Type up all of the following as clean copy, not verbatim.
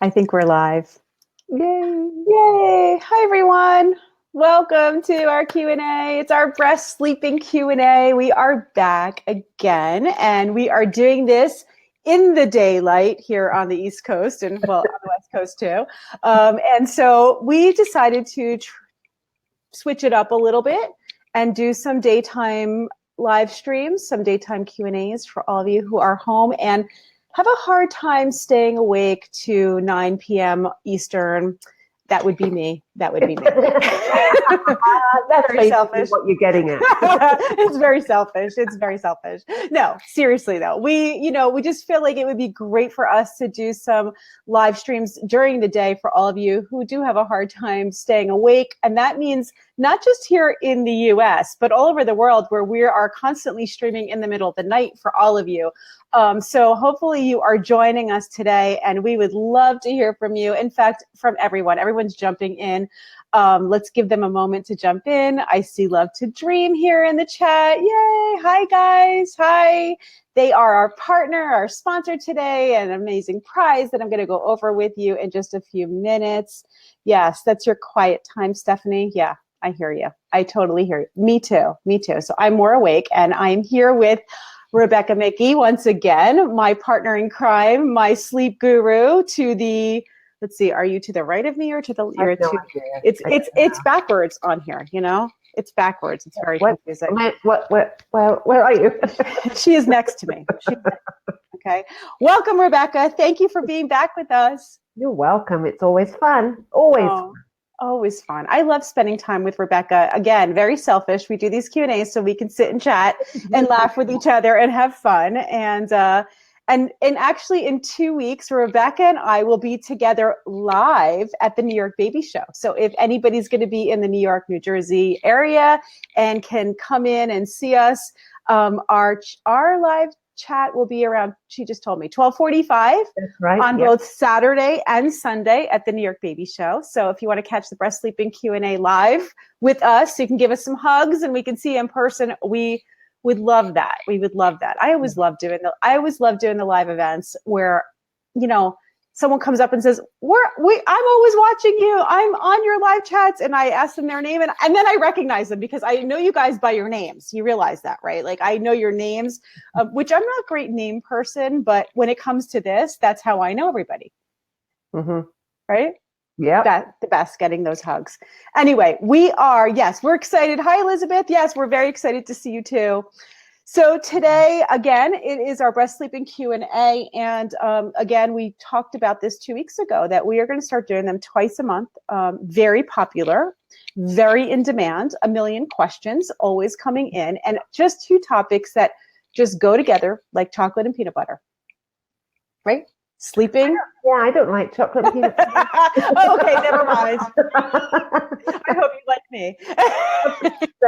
I think we're live. Yay! Yay! Hi, everyone. Welcome to our Q&A. It's our breast sleeping Q&A. We are back again, and we are doing this in the daylight here on the East Coast and, well, on the West Coast too. And so we decided to switch it up a little bit and do some daytime live streams, some daytime Q&As for all of you who are home and have a hard time staying awake to 9 p.m. Eastern. That would be me. That would be me. That's very selfish. What you're getting at. It's very selfish. It's very selfish. No, seriously though, we just feel like it would be great for us to do some live streams during the day for all of you who do have a hard time staying awake. And that means not just here in the US, but all over the world where we are constantly streaming in the middle of the night for all of you. So hopefully you are joining us today, and we would love to hear from you. In fact, from everyone. Everyone's jumping in. Let's give them a moment to jump in. I see Love to Dream here in the chat. Yay. Hi, guys. Hi. They are our partner, our sponsor today, an amazing prize that I'm going to go over with you in just a few minutes. Yes, that's your quiet time, Stephanie. Yeah, I hear you. I totally hear you. Me too. Me too. So I'm more awake, and I'm here with Rebecca Michi, once again, my partner in crime, my sleep guru to the, let's see, are you to the right of me or to the, you're to, it's backwards on here, you know? It's backwards. It's very confusing. Where are you? She is next to me. Okay. Welcome, Rebecca. Thank you for being back with us. You're welcome. It's always fun. Always fun. Always fun. I love spending time with Rebecca. Again, very selfish. We do these Q&As so we can sit and chat and laugh with each other and have fun. And actually in 2 weeks, Rebecca and I will be together live at the New York Baby Show. So if anybody's going to be in the New York, New Jersey area and can come in and see us, our live chat will be around, she just told me, 12:45 on both Saturday and Sunday at the New York Baby Show. So if you want to catch the breast sleeping Q&A live with us, you can give us some hugs and we can see you in person. We would love that. We would love that. I always love doing the live events where, you know, someone comes up and says, I'm always watching you. I'm on your live chats. And I ask them their name and then I recognize them because I know you guys by your names. You realize that, right? Like I know your names, which I'm not a great name person, but when it comes to this, that's how I know everybody. Mm-hmm. Right? Yeah. The best, getting those hugs. Anyway, we're excited. Hi, Elizabeth. Yes, we're very excited to see you too. So today, again, it is our breast sleeping Q&A. And again, we talked about this 2 weeks ago that we are going to start doing them twice a month. Very popular, very in demand, 1 million questions always coming in, and just 2 topics that just go together like chocolate and peanut butter, right? Sleeping. I don't like chocolate and peanut butter. Okay, never mind. I hope you like me.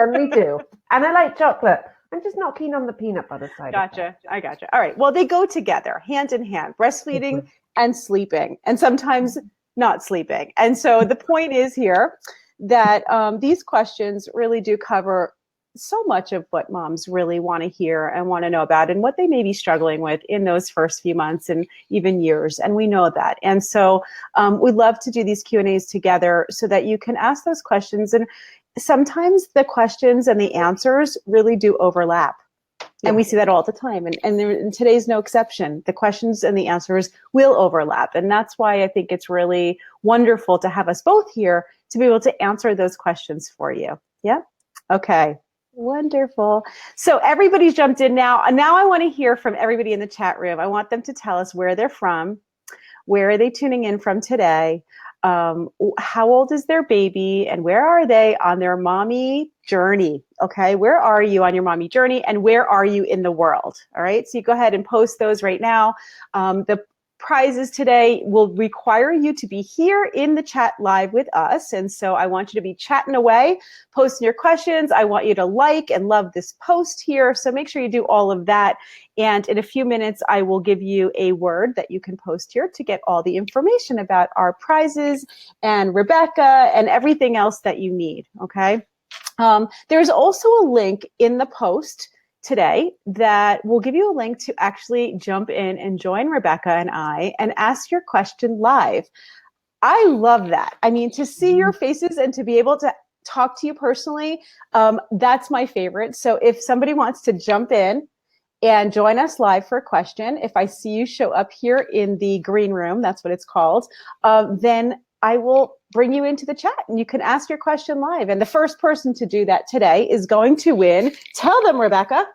Me too. And I like chocolate. I'm just not keen on the peanut butter side. Gotcha. I gotcha. All right. Well, they go together, hand in hand, breastfeeding and sleeping, and sometimes not sleeping. And so the point is here that these questions really do cover so much of what moms really want to hear and want to know about and what they may be struggling with in those first few months and even years. And we know that. And so we love to do these Q&As together so that you can ask those questions. And sometimes the questions and the answers really do overlap. And we see that all the time. And today's no exception. The questions and the answers will overlap. And that's why I think it's really wonderful to have us both here to be able to answer those questions for you. Yeah? Okay. Wonderful. So everybody's jumped in now. And now I want to hear from everybody in the chat room. I want them to tell us where they're from. Where are they tuning in from today? How old is their baby and where are they on their mommy journey? Okay, where are you on your mommy journey and where are you in the world? All right, so you go ahead and post those right now. The prizes today will require you to be here in the chat live with us. And so I want you to be chatting away, posting your questions. I want you to like and love this post here. So make sure you do all of that. And in a few minutes, I will give you a word that you can post here to get all the information about our prizes and Rebecca and everything else that you need. Okay. There's also a link in the post today that will give you a link to actually jump in and join Rebecca and I and ask your question live. I love that. I mean, to see your faces and to be able to talk to you personally, that's my favorite. So if somebody wants to jump in and join us live for a question, if I see you show up here in the green room, that's what it's called, then I will bring you into the chat and you can ask your question live. And the first person to do that today is going to win. Tell them, Rebecca.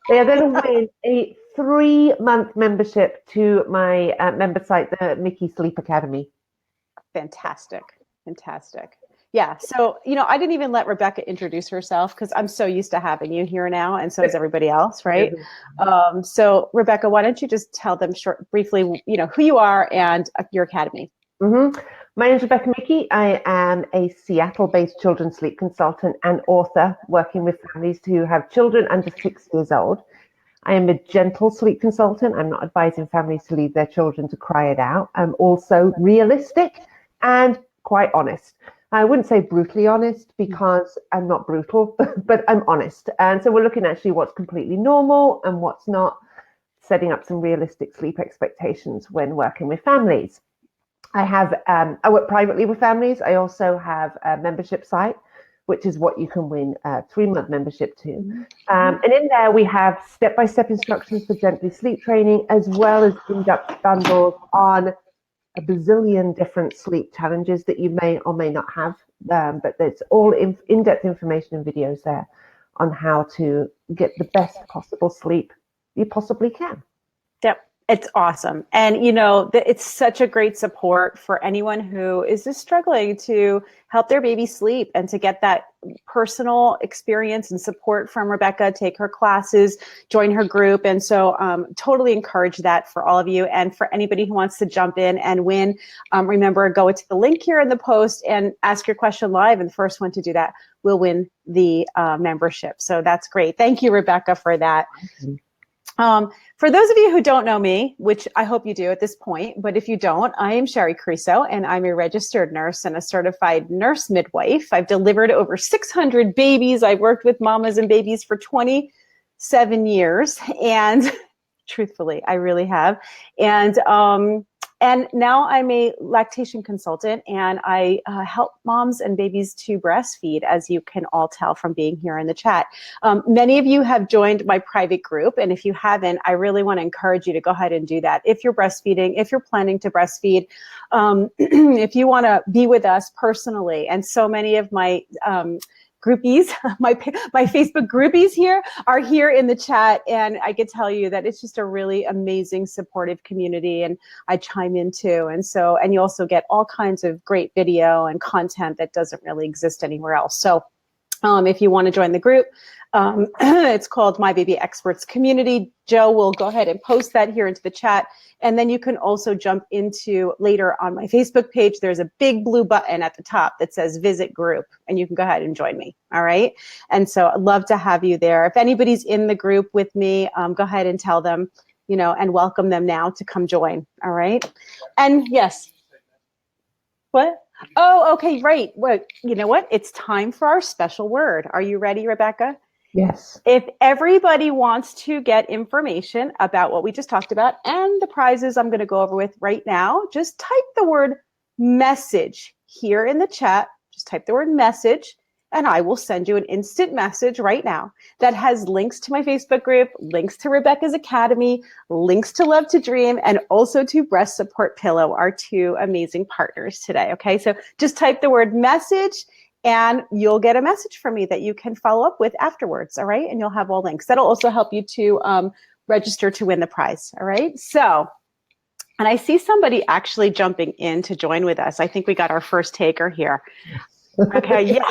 They are going to win a 3-month membership to my member site, the Michi Sleep Academy. Fantastic. Fantastic. Yeah. So, I didn't even let Rebecca introduce herself because I'm so used to having you here now. And so is everybody else, right? So Rebecca, why don't you just tell them briefly, who you are and your academy. Mm-hmm. My name is Rebecca Michi. I am a Seattle-based children's sleep consultant and author working with families who have children under 6 years old. I am a gentle sleep consultant. I'm not advising families to leave their children to cry it out. I'm also realistic and quite honest. I wouldn't say brutally honest because I'm not brutal, but I'm honest. And so we're looking actually what's completely normal and what's not, setting up some realistic sleep expectations when working with families. I work privately with families. I also have a membership site, which is what you can win a 3-month membership to. And in there, we have step-by-step instructions for gently sleep training, as well as in-depth bundles on a bazillion different sleep challenges that you may or may not have. But there's all in-depth information and videos there on how to get the best possible sleep you possibly can. Yep. It's awesome. And, it's such a great support for anyone who is just struggling to help their baby sleep and to get that personal experience and support from Rebecca, take her classes, join her group. And so totally encourage that for all of you. And for anybody who wants to jump in and win, remember, go to the link here in the post and ask your question live. And the first one to do that will win the membership. So that's great. Thank you, Rebecca, for that. For those of you who don't know me, which I hope you do at this point, but if you don't, I am Shari Criso, and I'm a registered nurse and a certified nurse midwife. I've delivered over 600 babies. I've worked with mamas and babies for 27 years, and truthfully, I really have. And now I'm a lactation consultant, and I help moms and babies to breastfeed, as you can all tell from being here in the chat. Many of you have joined my private group, and if you haven't, I really want to encourage you to go ahead and do that. If you're breastfeeding, if you're planning to breastfeed, if you want to be with us personally, and so many of my groupies, my Facebook groupies are here in the chat, and I can tell you that it's just a really amazing, supportive community, and I chime in too. And you also get all kinds of great video and content that doesn't really exist anywhere else. So if you want to join the group, it's called My Baby Experts Community. Joe will go ahead and post that here into the chat. And then you can also jump into later on my Facebook page. There's a big blue button at the top that says visit group, and you can go ahead and join me. All right. And so I'd love to have you there. If anybody's in the group with me, go ahead and tell them, and welcome them now to come join. All right. And yes. What? Oh, okay. Right. Well, you know what? It's time for our special word. Are you ready, Rebecca? Yes. If everybody wants to get information about what we just talked about and the prizes I'm going to go over with right now, just type the word message here in the chat. Just type the word message, and I will send you an instant message right now that has links to my Facebook group, links to Rebecca's Academy, links to Love to Dream, and also to Breast Support Pillow, our 2 amazing partners today. Okay, so just type the word message, and you'll get a message from me that you can follow up with afterwards, all right? And you'll have all links. That'll also help you to register to win the prize, all right? So, and I see somebody actually jumping in to join with us. I think we got our first taker here. Okay, yeah.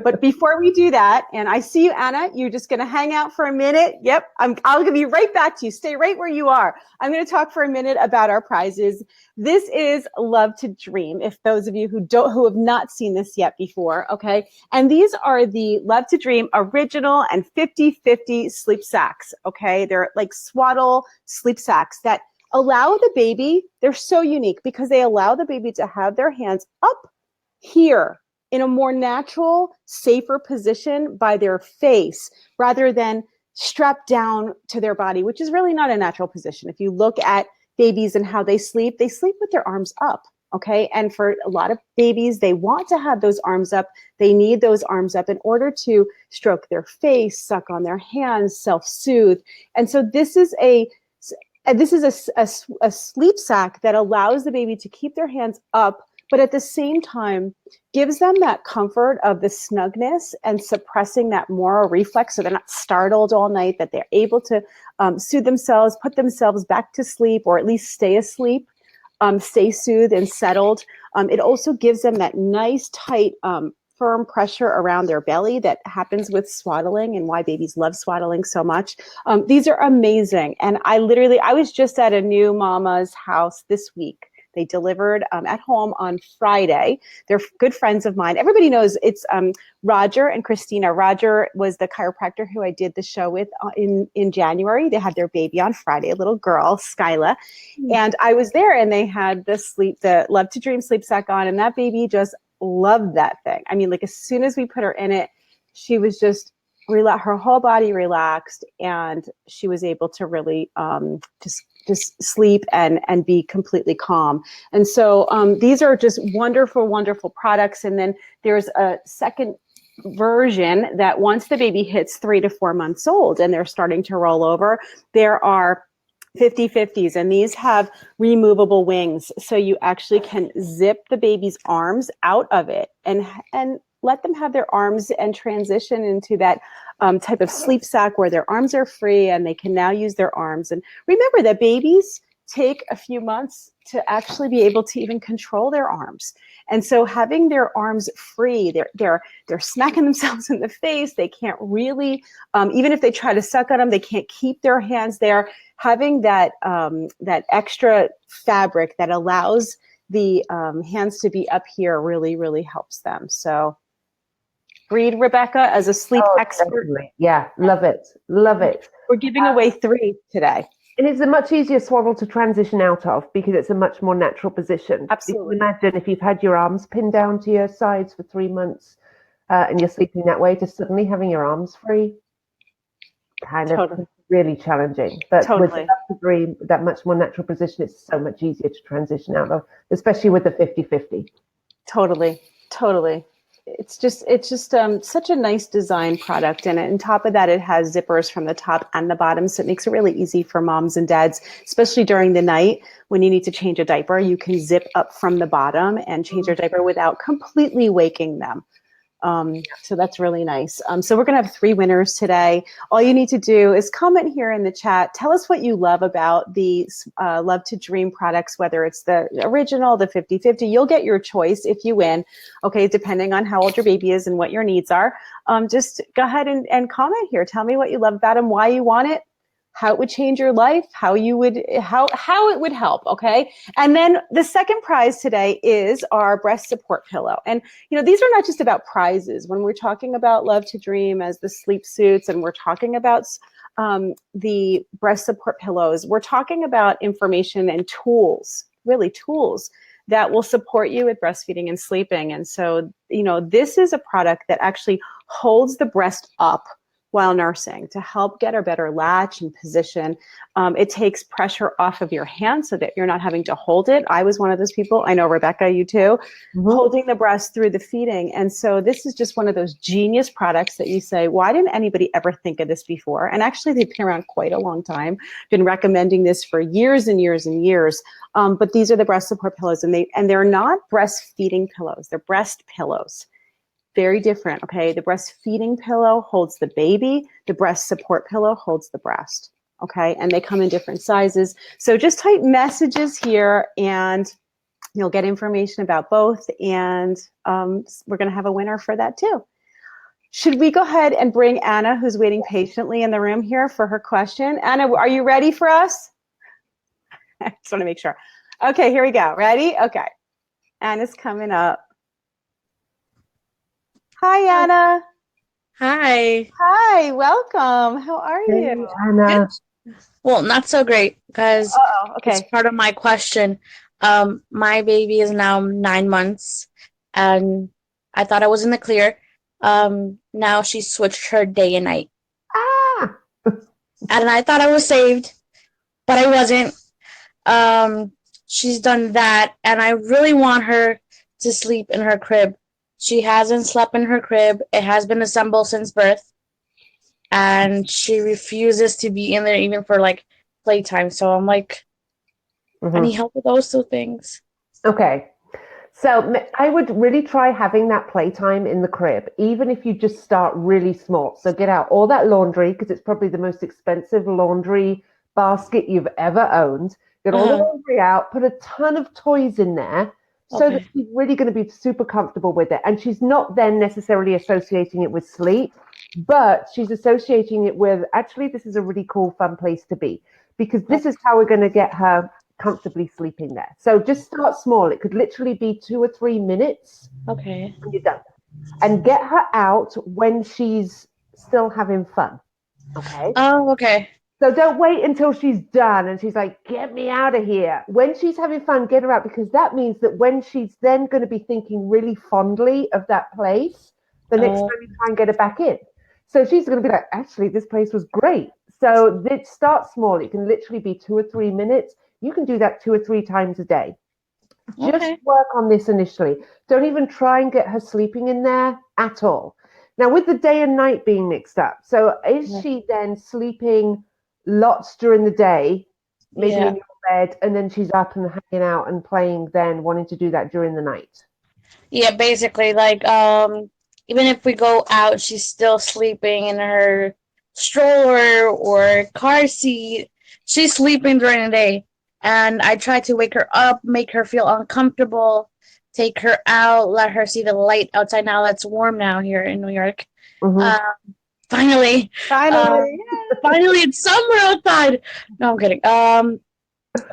But before we do that, and I see you, Anna, you're just going to hang out for a minute. Yep, I'll give you right back to you. Stay right where you are. I'm going to talk for a minute about our prizes. This is Love to Dream, if those of you who have not seen this yet before, okay? And these are the Love to Dream original and 50/50 sleep sacks, okay? They're like swaddle sleep sacks that allow the baby, they're so unique because they allow the baby to have their hands up here in a more natural, safer position by their face rather than strapped down to their body, which is really not a natural position. If you look at babies and how they sleep with their arms up. Okay. And for a lot of babies, they want to have those arms up. They need those arms up in order to stroke their face, suck on their hands, self-soothe. And so this is a sleep sack that allows the baby to keep their hands up, but at the same time gives them that comfort of the snugness and suppressing that moral reflex, so they're not startled all night, that they're able to soothe themselves, put themselves back to sleep, or at least stay asleep, stay soothed and settled. It also gives them that nice, tight, firm pressure around their belly that happens with swaddling, and why babies love swaddling so much. These are amazing. And I was just at a new mama's house this week. They delivered at home on Friday. They're good friends of mine. Everybody knows it's Roger and Christina. Roger was the chiropractor who I did the show with in January. They had their baby on Friday, a little girl, Skyla. And I was there, and they had the Love to Dream sleep sack on, and that baby just loved that thing. I mean, like, as soon as we put her in it, she was just her whole body relaxed, and she was able to really just sleep and be completely calm. And so these are just wonderful, wonderful products. And then there's a second version that once the baby hits 3 to 4 months old and they're starting to roll over, there are 50/50s, and these have removable wings. So you actually can zip the baby's arms out of it and let them have their arms and transition into that type of sleep sack where their arms are free and they can now use their arms. And remember that babies take a few months to actually be able to even control their arms. And so having their arms free, they're smacking themselves in the face. They can't really, even if they try to suck on them, they can't keep their hands there. Having that extra fabric that allows the hands to be up here really, really helps them. So read Rebecca as a sleep expert. Definitely. Yeah, love it. Love it. We're giving away 3 today. And it's a much easier swaddle to transition out of because it's a much more natural position. Absolutely. You can imagine if you've had your arms pinned down to your sides for 3 months and you're sleeping that way, just suddenly having your arms free, kind of really challenging. But with the Dream, that much more natural position, it's so much easier to transition out of, especially with the 50/50. Totally. It's just such a nice design product. And on top of that, it has zippers from the top and the bottom. So it makes it really easy for moms and dads, especially during the night when you need to change a diaper. You can zip up from the bottom and change your diaper without completely waking them. So that's really nice. So we're going to have 3 winners today. All you need to do is comment here in the chat. Tell us what you love about the Love to Dream products, whether it's the original, the 50/50. You'll get your choice if you win. Okay, depending on how old your baby is and what your needs are. Just go ahead and comment here. Tell me what you love about them, why you want it, how it would change your life, how it would help, okay? And then the second prize today is our breast support pillow. And, these are not just about prizes. When we're talking about Love to Dream as the sleep suits, and we're talking about the breast support pillows, we're talking about information and tools, really tools that will support you with breastfeeding and sleeping. And so, this is a product that actually holds the breast up while nursing to help get a better latch and position. It takes pressure off of your hand so that you're not having to hold it. I was one of those people. I know, Rebecca, you too, holding the breast through the feeding. And so this is just one of those genius products that you say, why didn't anybody ever think of this before? And actually, they've been around quite a long time, been recommending this for years and years and years. But these are the breast support pillows, and they're not breastfeeding pillows. They're breast pillows. Very different, okay? The breastfeeding pillow holds the baby. The breast support pillow holds the breast, okay? And they come in different sizes. So just type messages here and you'll get information about both. And we're going to have a winner for that too. Should we go ahead and bring Anna, who's waiting patiently in the room here for her question? Anna, are you ready for us? I just want to make sure. Okay, here we go. Ready? Okay. Anna's coming up. Hi, Anna. Hi. Hi, welcome. How are you? Anna. Good. Well, not so great because it's part of my question. My baby is now 9 months and I thought I was in the clear. Now she switched her day and night. Ah! and I thought I was saved, but I wasn't. She's done that, and I really want her to sleep in her crib. She hasn't slept in her crib. It has been assembled since birth, and she refuses to be in there even for like playtime. So I'm like, I need help with those two things. Okay. So I would really try having that playtime in the crib, even if you just start really small. So get out all that laundry, because it's probably the most expensive laundry basket you've ever owned. Get all the laundry out, put a ton of toys in there so that she's really going to be super comfortable with it. And she's not then necessarily associating it with sleep, but she's associating it with, actually, this is a really cool, fun place to be, because this is how we're going to get her comfortably sleeping there. So just start small. It could literally be 2 or 3 minutes. Okay. And you're done. And get her out when she's still having fun. Okay. Oh, okay. So don't wait until she's done and she's like, get me out of here. When she's having fun, get her out, because that means that when she's then going to be thinking really fondly of that place, the next time you try and get her back in. So she's going to be like, actually, this place was great. So start small. It can literally be 2 or 3 minutes. You can do that 2 or 3 times a day. Just work on this initially. Don't even try and get her sleeping in there at all. Now, with the day and night being mixed up, so is she then sleeping lots during the day, maybe in your bed, and then she's up and hanging out and playing then, wanting to do that during the night? Yeah, basically, like, even if we go out, she's still sleeping in her stroller or car seat. She's sleeping during the day. And I try to wake her up, make her feel uncomfortable, take her out, let her see the light outside now. It's warm now here in New York. Finally, it's summer outside. No, I'm kidding.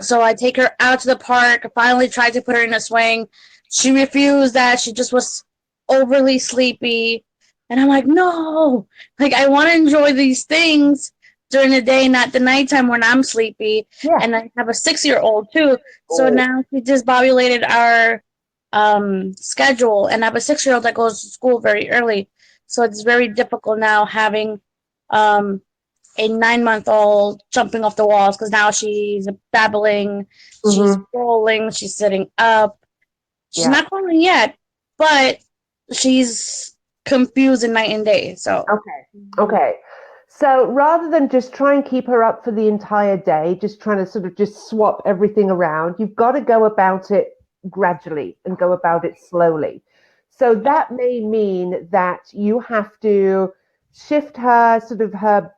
So I take her out to the park. I finally tried to put her in a swing. She refused that. She just was overly sleepy. And I'm like, no, like I want to enjoy these things during the day, not the nighttime when I'm sleepy. Yeah. And I have a 6-year-old too. So now she disbobulated our schedule, and I have a 6-year-old that goes to school very early. So it's very difficult now having a 9-month-old jumping off the walls, because now she's babbling, she's rolling, she's sitting up. She's not crawling yet, but she's confused in night and day. So okay. So rather than just try and keep her up for the entire day, just trying to sort of just swap everything around, you've got to go about it gradually and go about it slowly. So that may mean that you have to shift her sort of her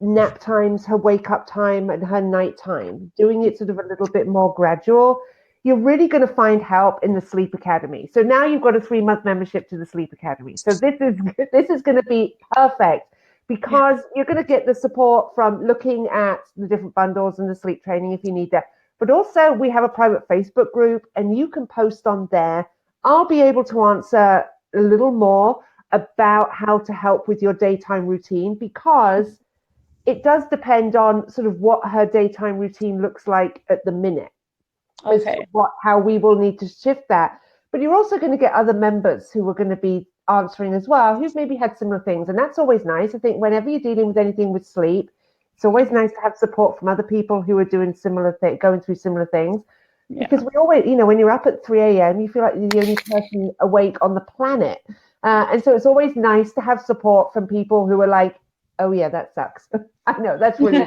nap times, her wake up time, and her night time, doing it sort of a little bit more gradual. You're really going to find help in the Sleep Academy. So now you've got a 3-month membership to the Sleep Academy. So this is going to be perfect, because you're going to get the support from looking at the different bundles and the sleep training if you need that. But also we have a private Facebook group, and you can post on there. I'll be able to answer a little more about how to help with your daytime routine, because it does depend on sort of what her daytime routine looks like at the minute. How we will need to shift that. But you're also going to get other members who are going to be answering as well, who've maybe had similar things. And that's always nice. I think whenever you're dealing with anything with sleep, it's always nice to have support from other people who are doing similar things, going through similar things. Because we always, when you're up at 3 a.m., you feel like you're the only person awake on the planet. And so it's always nice to have support from people who are like, oh yeah, that sucks. I know, that's really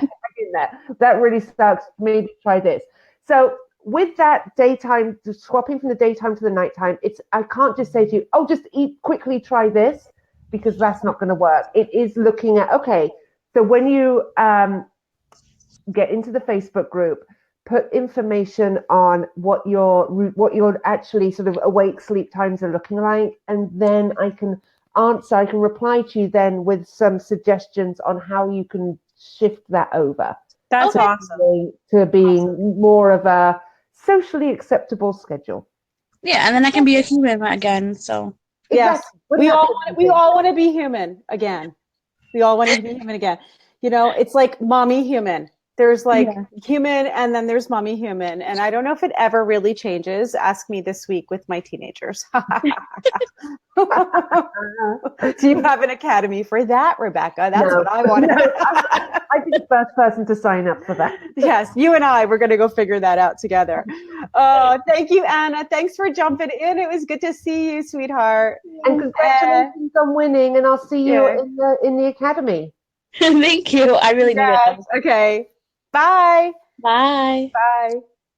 that really sucks. Maybe try this. So with that daytime, swapping from the daytime to the nighttime, I can't just say to you, oh, just quickly try this, because that's not going to work. It is looking at, okay, so when you get into the Facebook group, put information on what your actually sort of awake sleep times are looking like, and then I can reply to you then with some suggestions on how you can shift that over. That's awesome. To being more of a socially acceptable schedule. Yeah, and then I can be a human again. So yes, we all want to be human again. We all want to be human again. It's like mommy human. There's like Yeah. human and then there's mommy human. And I don't know if it ever really changes. Ask me this week with my teenagers. Do you have an academy for that, Rebecca? That's what I want. No, I'd be the first person to sign up for that. Yes, you and I, we're going to go figure that out together. Thank you, Anna. Thanks for jumping in. It was good to see you, sweetheart. And congratulations on winning, and I'll see you in the academy. Thank you. I really needed that. Okay. Bye. Bye. Bye.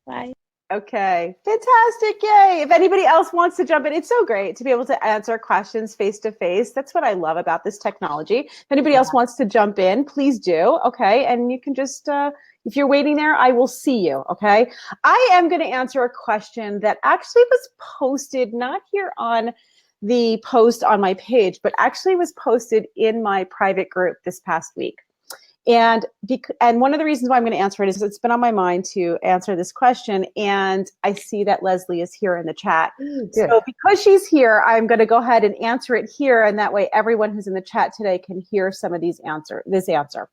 Bye. Okay, fantastic. Yay. If anybody else wants to jump in, it's so great to be able to answer questions face to face. That's what I love about this technology. If anybody else wants to jump in, please do. Okay. And you can just, if you're waiting there, I will see you. Okay. I am going to answer a question that actually was posted, not here on the post on my page, but actually was posted in my private group this past week. And one of the reasons why I'm going to answer it is it's been on my mind to answer this question. And I see that Leslie is here in the chat. So because she's here, I'm going to go ahead and answer it here. And that way everyone who's in the chat today can hear some of this answer.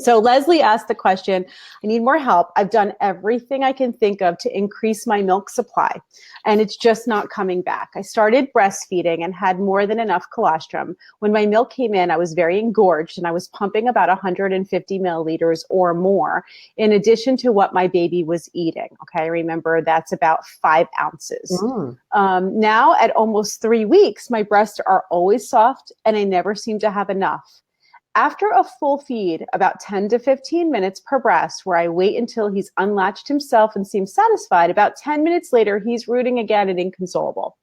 So Leslie asked the question, I need more help. I've done everything I can think of to increase my milk supply, and it's just not coming back. I started breastfeeding and had more than enough colostrum. When my milk came in, I was very engorged, and I was pumping about 150 milliliters or more, in addition to what my baby was eating. Okay, remember that's about 5 ounces. Now at almost 3 weeks, my breasts are always soft, and I never seem to have enough. After a full feed, about 10 to 15 minutes per breast, where I wait until he's unlatched himself and seems satisfied, about 10 minutes later, he's rooting again and inconsolable.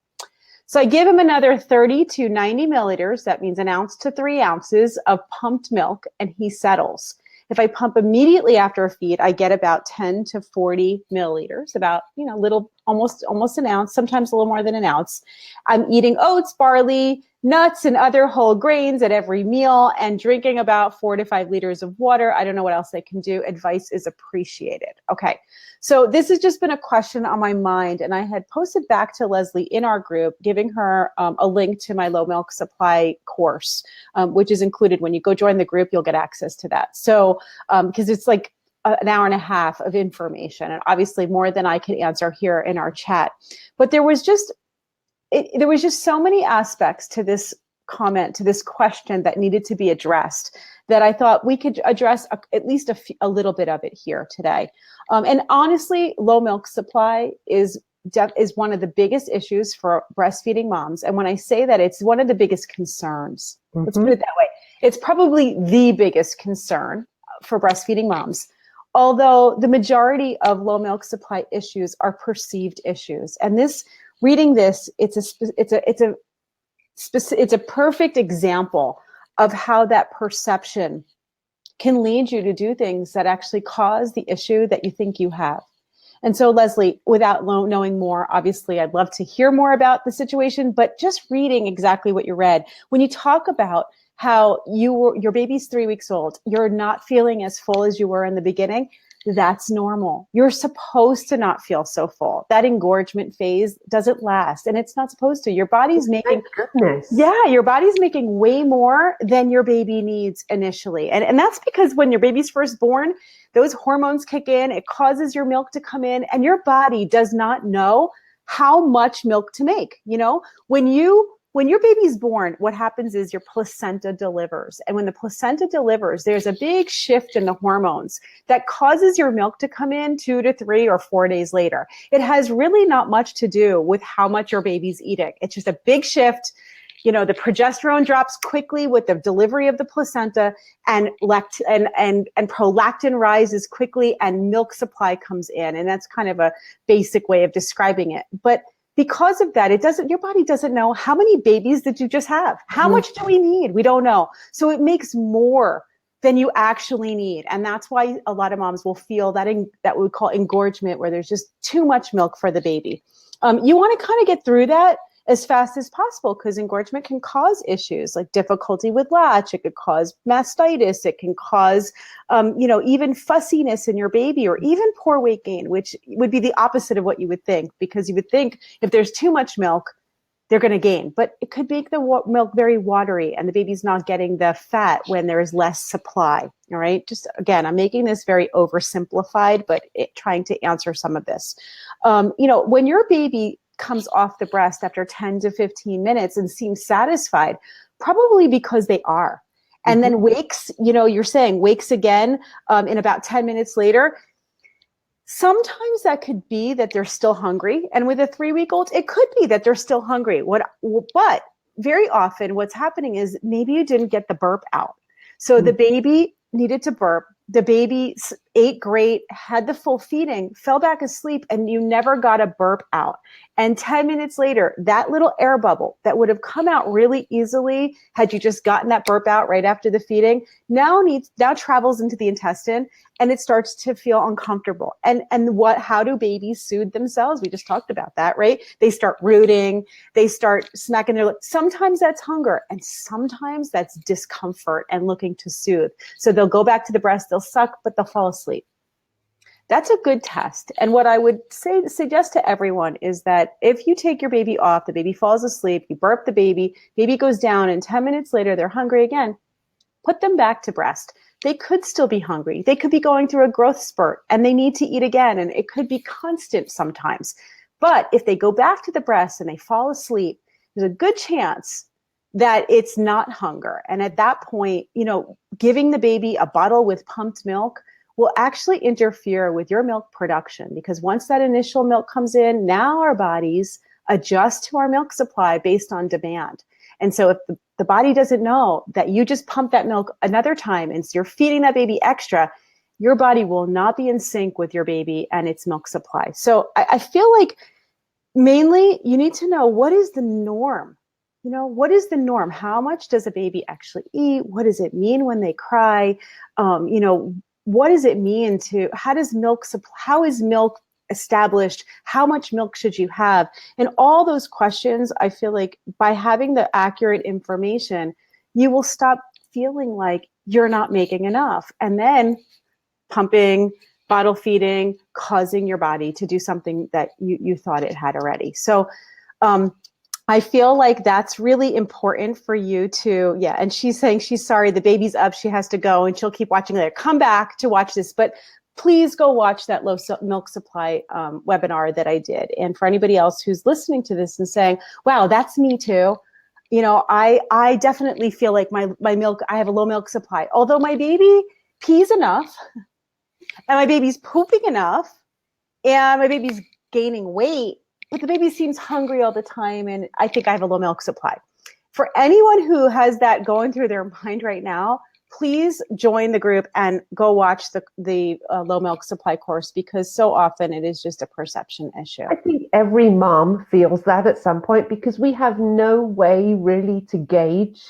So I give him another 30 to 90 milliliters, that means 1 ounce to 3 ounces of pumped milk, and he settles. If I pump immediately after a feed, I get about 10 to 40 milliliters, about, little, almost 1 ounce, sometimes a little more than 1 ounce. I'm eating oats, barley, nuts, and other whole grains at every meal, and drinking about 4 to 5 liters of water. I don't know what else I can do. Advice is appreciated. Okay. So this has just been a question on my mind, and I had posted back to Leslie in our group, giving her a link to my low milk supply course, which is included. When you go join the group, you'll get access to that. So, because it's like an hour and a half of information, and obviously more than I could answer here in our chat. But there was just so many aspects to this comment, to this question that needed to be addressed, that I thought we could address at least a little bit of it here today. And honestly, low milk supply is one of the biggest issues for breastfeeding moms. And when I say that, it's one of the biggest concerns. Let's put it that way. It's probably the biggest concern for breastfeeding moms. Although the majority of low milk supply issues are perceived issues. And reading this, it's a perfect example of how that perception can lead you to do things that actually cause the issue that you think you have. And so, Leslie, without knowing more, obviously, I'd love to hear more about the situation, but just reading exactly what you read, when you talk about how your baby's 3 weeks old, you're not feeling as full as you were in the beginning, that's normal. You're supposed to not feel so full. That engorgement phase doesn't last, and it's not supposed to. Your body's making, your body's making way more than your baby needs initially. And that's because when your baby's first born, those hormones kick in, it causes your milk to come in, and your body does not know how much milk to make. When your baby's born, what happens is your placenta delivers. And when the placenta delivers, there's a big shift in the hormones that causes your milk to come in 2 to 3 or 4 days later. It has really not much to do with how much your baby's eating. It's just a big shift. The progesterone drops quickly with the delivery of the placenta, and prolactin rises quickly, and milk supply comes in. And that's kind of a basic way of describing it. But because of that, your body doesn't know how many babies did you just have? How much do we need? We don't know. So it makes more than you actually need. And that's why a lot of moms will feel that we call engorgement, where there's just too much milk for the baby. You want to kind of get through that as fast as possible, because engorgement can cause issues like difficulty with latch. It could cause mastitis. It can cause, even fussiness in your baby, or even poor weight gain, which would be the opposite of what you would think, because you would think if there's too much milk, they're going to gain. But it could make the milk very watery and the baby's not getting the fat when there is less supply. All right. Just again, I'm making this very oversimplified, but trying to answer some of this. When your baby comes off the breast after 10 to 15 minutes and seems satisfied, probably because they are. And then wakes, you're saying wakes again in about 10 minutes later. Sometimes that could be that they're still hungry. And with a 3-week-old, it could be that they're still hungry. But very often what's happening is maybe you didn't get the burp out. So the baby needed to burp. The baby ate great, had the full feeding, fell back asleep, and you never got a burp out. And 10 minutes later, that little air bubble that would have come out really easily had you just gotten that burp out right after the feeding, now travels into the intestine and it starts to feel uncomfortable. And how do babies soothe themselves? We just talked about that, right? They start rooting, they start smacking their lips. Sometimes that's hunger and sometimes that's discomfort and looking to soothe. So they'll go back to the breast, they'll suck, but they'll fall asleep. That's a good test. And what I would suggest to everyone is that if you take your baby off, the baby falls asleep, you burp the baby goes down, and 10 minutes later, they're hungry again, put them back to breast. They could still be hungry. They could be going through a growth spurt and they need to eat again. And it could be constant sometimes. But if they go back to the breast and they fall asleep, there's a good chance that it's not hunger. And at that point, giving the baby a bottle with pumped milk will actually interfere with your milk production, because once that initial milk comes in, now our bodies adjust to our milk supply based on demand. And so if the body doesn't know that you just pumped that milk another time and so you're feeding that baby extra, your body will not be in sync with your baby and its milk supply. So I feel like mainly you need to know, what is the norm? What is the norm? How much does a baby actually eat? What does it mean when they cry? What does it mean how is milk established? How much milk should you have? And all those questions, I feel like by having the accurate information, you will stop feeling like you're not making enough. And then pumping, bottle feeding, causing your body to do something that you thought it had already. So I feel like that's really important for you to, and she's saying she's sorry, the baby's up, she has to go, and she'll keep watching later. Come back to watch this, but please go watch that low milk supply webinar that I did. And for anybody else who's listening to this and saying, wow, that's me too. I definitely feel like my milk, I have a low milk supply. Although my baby pees enough and my baby's pooping enough and my baby's gaining weight, but the baby seems hungry all the time, and I think I have a low milk supply. For anyone who has that going through their mind right now, please join the group and go watch the low milk supply course, because so often it is just a perception issue. I think every mom feels that at some point, because we have no way really to gauge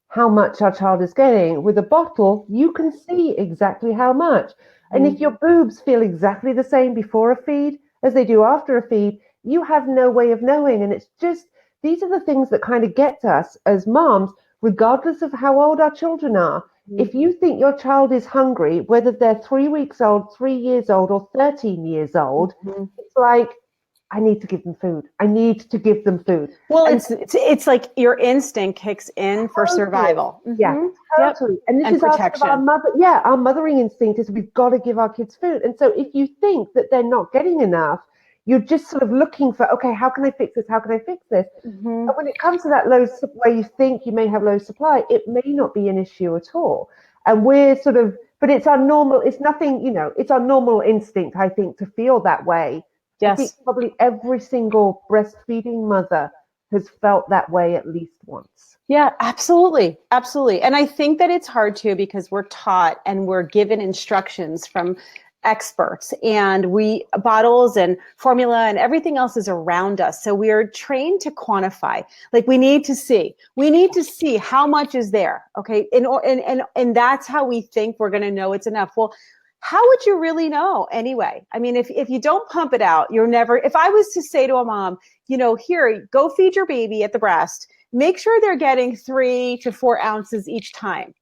how much our child is getting. With a bottle, you can see exactly how much. And if your boobs feel exactly the same before a feed as they do after a feed, you have no way of knowing. And it's just, these are the things that kind of get to us as moms, regardless of how old our children are. If you think your child is hungry, whether they're 3 weeks old, 3 years old, or 13 years old, it's like, I need to give them food. I need to give them food. Well, it's like your instinct kicks in for survival. Yeah, totally. And this is protection. Our mothering instinct is we've got to give our kids food. And so if you think that they're not getting enough, you're just sort of looking for, okay, how can I fix this? How can I fix this? And when it comes to that low supply, where you think you may have low supply, it may not be an issue at all. And we're sort of, but it's our normal, it's nothing, it's our normal instinct, I think, to feel that way. Yes. I think probably every single breastfeeding mother has felt that way at least once. Yeah, absolutely. Absolutely. And I think that it's hard too, because we're taught and we're given instructions from experts, and bottles and formula and everything else is around us. So we are trained to quantify. Like we need to see how much is there. Okay. And that's how we think we're going to know it's enough. Well, how would you really know anyway? I mean, if you don't pump it out, if I was to say to a mom, here, go feed your baby at the breast, make sure they're getting 3 to 4 ounces each time.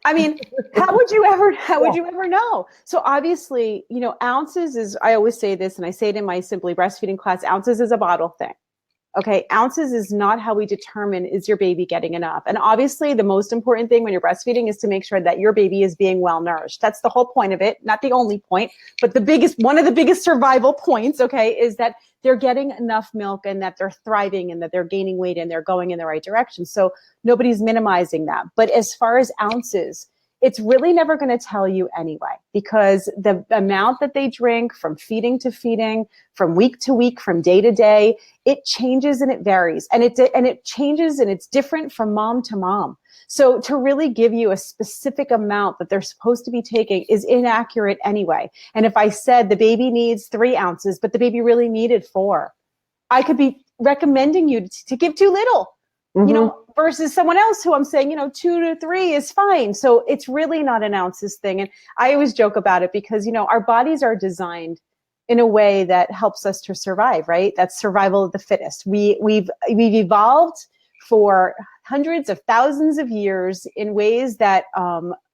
I mean, how would you ever know? So obviously, ounces is, I always say this, and I say it in my Simply Breastfeeding class, ounces is a bottle thing. Okay. Ounces is not how we determine, is your baby getting enough? And obviously the most important thing when you're breastfeeding is to make sure that your baby is being well nourished. That's the whole point of it. Not the only point, but one of the biggest survival points, okay, is that they're getting enough milk and that they're thriving and that they're gaining weight and they're going in the right direction. So nobody's minimizing that. But as far as ounces, it's really never going to tell you anyway, because the amount that they drink from feeding to feeding, from week to week, from day to day, it changes and it varies, and it changes and it's different from mom to mom. So to really give you a specific amount that they're supposed to be taking is inaccurate anyway. And if I said the baby needs 3 ounces, but the baby really needed 4, I could be recommending you to give too little. Versus someone else who I'm saying, 2 to 3 is fine. So it's really not an ounces thing. And I always joke about it because, our bodies are designed in a way that helps us to survive, right? That's survival of the fittest. We've evolved for hundreds of thousands of years in ways that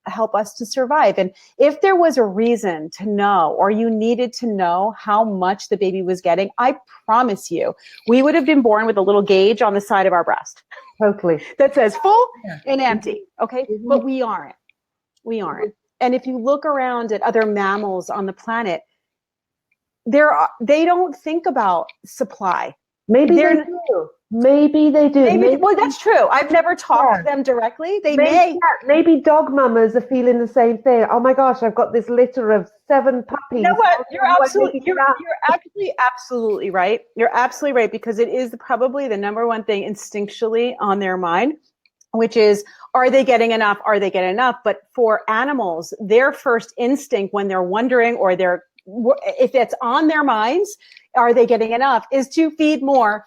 help us to survive. And if there was a reason to know, or you needed to know how much the baby was getting, I promise you, we would have been born with a little gauge on the side of our breast. Totally. That says full and empty. Okay. But we aren't. And if you look around at other mammals on the planet, they don't think about supply. Maybe they do. Maybe, well, that's true. I've never talked to them directly. Maybe dog mamas are feeling the same thing. Oh my gosh, I've got this litter of 7 puppies. You know what? You're actually absolutely right. You're absolutely right, because it is probably the number one thing instinctually on their mind, which is, are they getting enough? Are they getting enough? But for animals, their first instinct when they're wondering, or if it's on their minds, are they getting enough, is to feed more,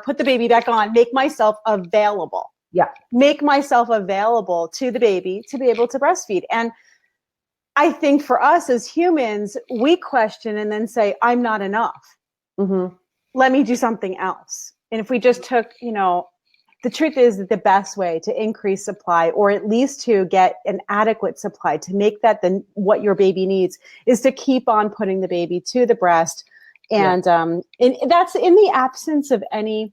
put the baby back on, make myself available. Yeah. Make myself available to the baby to be able to breastfeed. And I think for us as humans, we question and then say, I'm not enough. Let me do something else. And if we just took, the truth is that the best way to increase supply, or at least to get an adequate supply, to make that what your baby needs, is to keep on putting the baby to the breast. And that's in the absence of any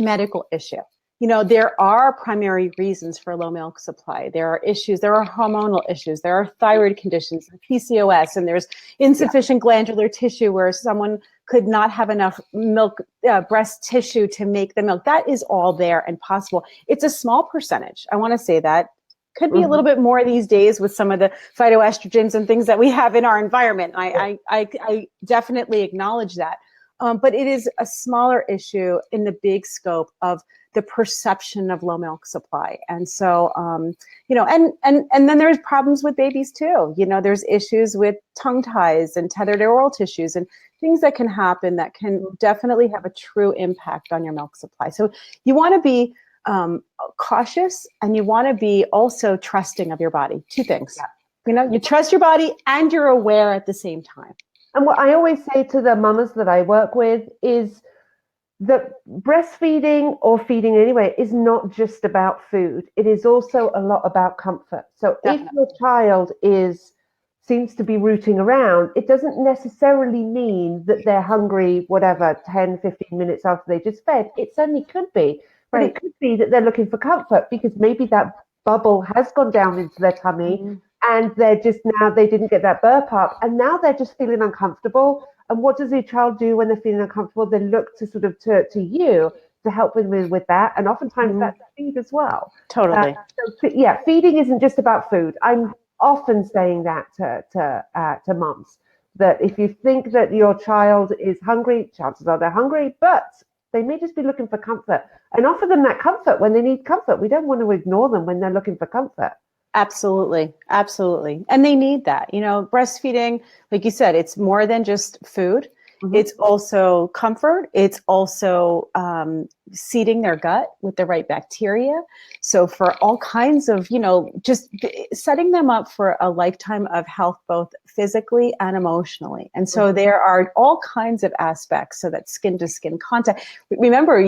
medical issue. There are primary reasons for low milk supply. There are issues, there are hormonal issues, there are thyroid conditions, PCOS, and there's insufficient glandular tissue where someone could not have enough milk, breast tissue to make the milk. That is all there and possible. It's a small percentage. I want to say that. Could be a little bit more these days with some of the phytoestrogens and things that we have in our environment. I definitely acknowledge that. But it is a smaller issue in the big scope of the perception of low milk supply. And so, and then there's problems with babies too. There's issues with tongue ties and tethered oral tissues and things that can happen that can definitely have a true impact on your milk supply. So you want to be cautious, and you want to be also trusting of your body. 2 things. You trust your body and you're aware at the same time. And what I always say to the mamas that I work with is that breastfeeding, or feeding anyway, is not just about food. It is also a lot about comfort. So if your child seems to be rooting around, it doesn't necessarily mean that they're hungry, 10, 15 minutes after they just fed. It certainly could be. But it could be that they're looking for comfort because maybe that bubble has gone down into their tummy, and they didn't get that burp up, and now they're just feeling uncomfortable. And what does your child do when they're feeling uncomfortable? They look to to you to help them with that, and oftentimes that's feed as well. Totally. Feeding isn't just about food. I'm often saying that to moms, that if you think that your child is hungry, chances are they're hungry, but they may just be looking for comfort, and offer them that comfort when they need comfort. We don't want to ignore them when they're looking for comfort. Absolutely. Absolutely. And they need that. Breastfeeding, like you said, it's more than just food. It's also comfort. It's also seeding their gut with the right bacteria. So for all kinds of, just setting them up for a lifetime of health, both physically and emotionally. And so there are all kinds of aspects, so that skin to skin contact. Remember,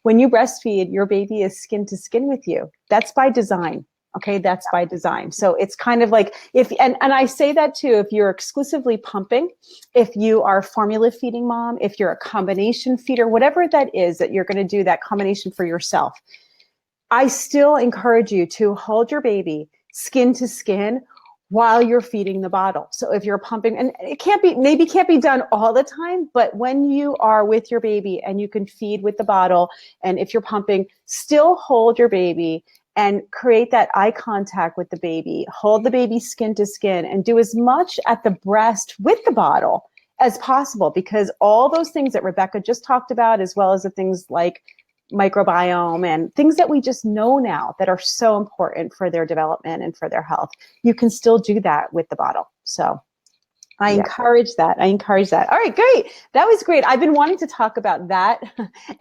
when you breastfeed, your baby is skin to skin with you. That's by design. Okay, that's by design. So it's kind of like and I say that too, if you're exclusively pumping, if you are formula feeding mom, if you're a combination feeder, whatever that is that you're going to do that combination for yourself, I still encourage you to hold your baby skin to skin while you're feeding the bottle. So if you're pumping, and it can't be done all the time, but when you are with your baby and you can feed with the bottle, and if you're pumping, still hold your baby and create that eye contact with the baby, hold the baby skin to skin, and do as much at the breast with the bottle as possible, because all those things that Rebecca just talked about, as well as the things like microbiome and things that we just know now that are so important for their development and for their health, you can still do that with the bottle. So I encourage that. All right, great. That was great. I've been wanting to talk about that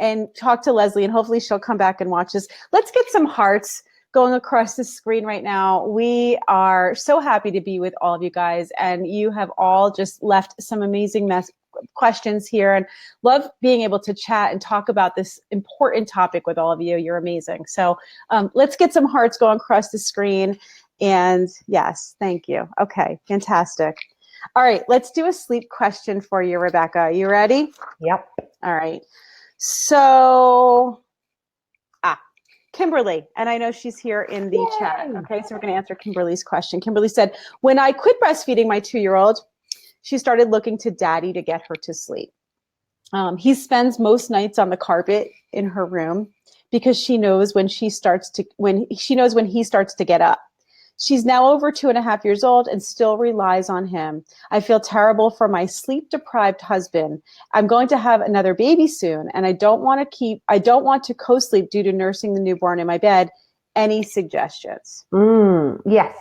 and talk to Leslie, and hopefully she'll come back and watch this. Let's get some hearts going across the screen right now. We are so happy to be with all of you guys, and you have all just left some amazing questions here, and love being able to chat and talk about this important topic with all of you. You're amazing. So let's get some hearts going across the screen. And yes, thank you. Okay, fantastic. All right, let's do a sleep question for you, Rebecca. You ready? Yep. All right. So, Kimberly, and I know she's here in the chat. Okay, so we're going to answer Kimberly's question. Kimberly said, when I quit breastfeeding my 2-year-old, she started looking to daddy to get her to sleep. He spends most nights on the carpet in her room because she knows when he starts to get up. She's now over 2.5 years old and still relies on him. I feel terrible for my sleep-deprived husband. I'm going to have another baby soon, and I don't want to co-sleep due to nursing the newborn in my bed. Any suggestions? Yes,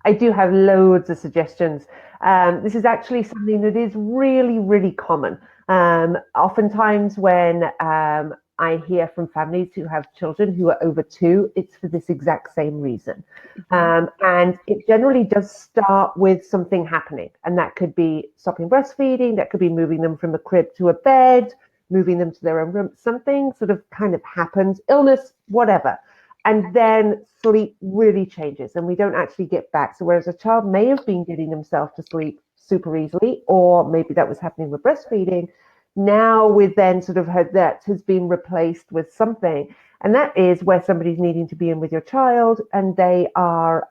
I do have loads of suggestions. This is actually something that is really, really common. Oftentimes when I hear from families who have children who are over 2, it's for this exact same reason. And it generally does start with something happening. And that could be stopping breastfeeding, that could be moving them from a crib to a bed, moving them to their own room. Something sort of kind of happens, illness, whatever. And then sleep really changes and we don't actually get back. So whereas a child may have been getting themselves to sleep super easily, or maybe that was happening with breastfeeding, now with then sort of that has been replaced with something. And that is where somebody's needing to be in with your child and they are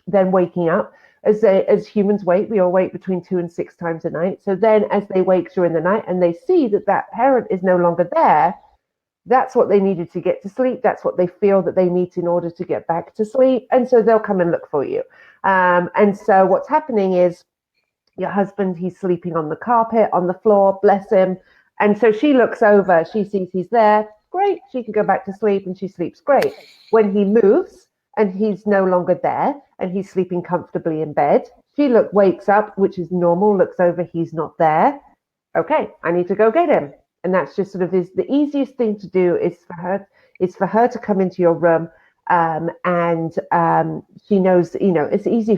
then waking up. As humans wake, we all wake between 2 and 6 times a night. So then as they wake during the night and they see that that parent is no longer there, that's what they needed to get to sleep. That's what they feel that they need in order to get back to sleep. And so they'll come and look for you. And so what's happening is your husband, he's sleeping on the carpet, on the floor, bless him. And so she looks over, she sees he's there. Great, she can go back to sleep and she sleeps great. When he moves and he's no longer there and he's sleeping comfortably in bed, she wakes up, which is normal, looks over, he's not there. Okay, I need to go get him. And that's just sort of the easiest thing to do is for her to come into your room. And she knows, it's easy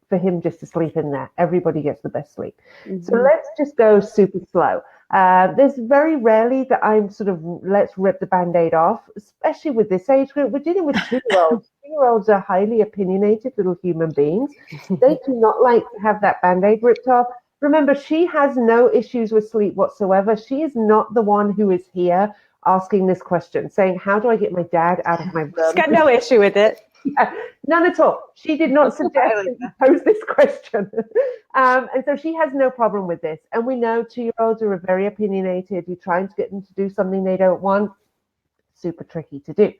for him just to sleep in there. Everybody gets the best sleep. Mm-hmm. So let's just go super slow. There's very rarely that I'm sort of, let's rip the Band-Aid off, especially with this age group. We're dealing with 2-year-olds. 2-year-olds are highly opinionated little human beings. They do not like to have that Band-Aid ripped off. Remember, she has no issues with sleep whatsoever. She is not the one who is here asking this question, saying, how do I get my dad out of my room? She's got no issue with it. None at all. She did not suggest that you pose this question. And so she has no problem with this. And we know 2-year-olds are very opinionated. You're trying to get them to do something they don't want. Super tricky to do.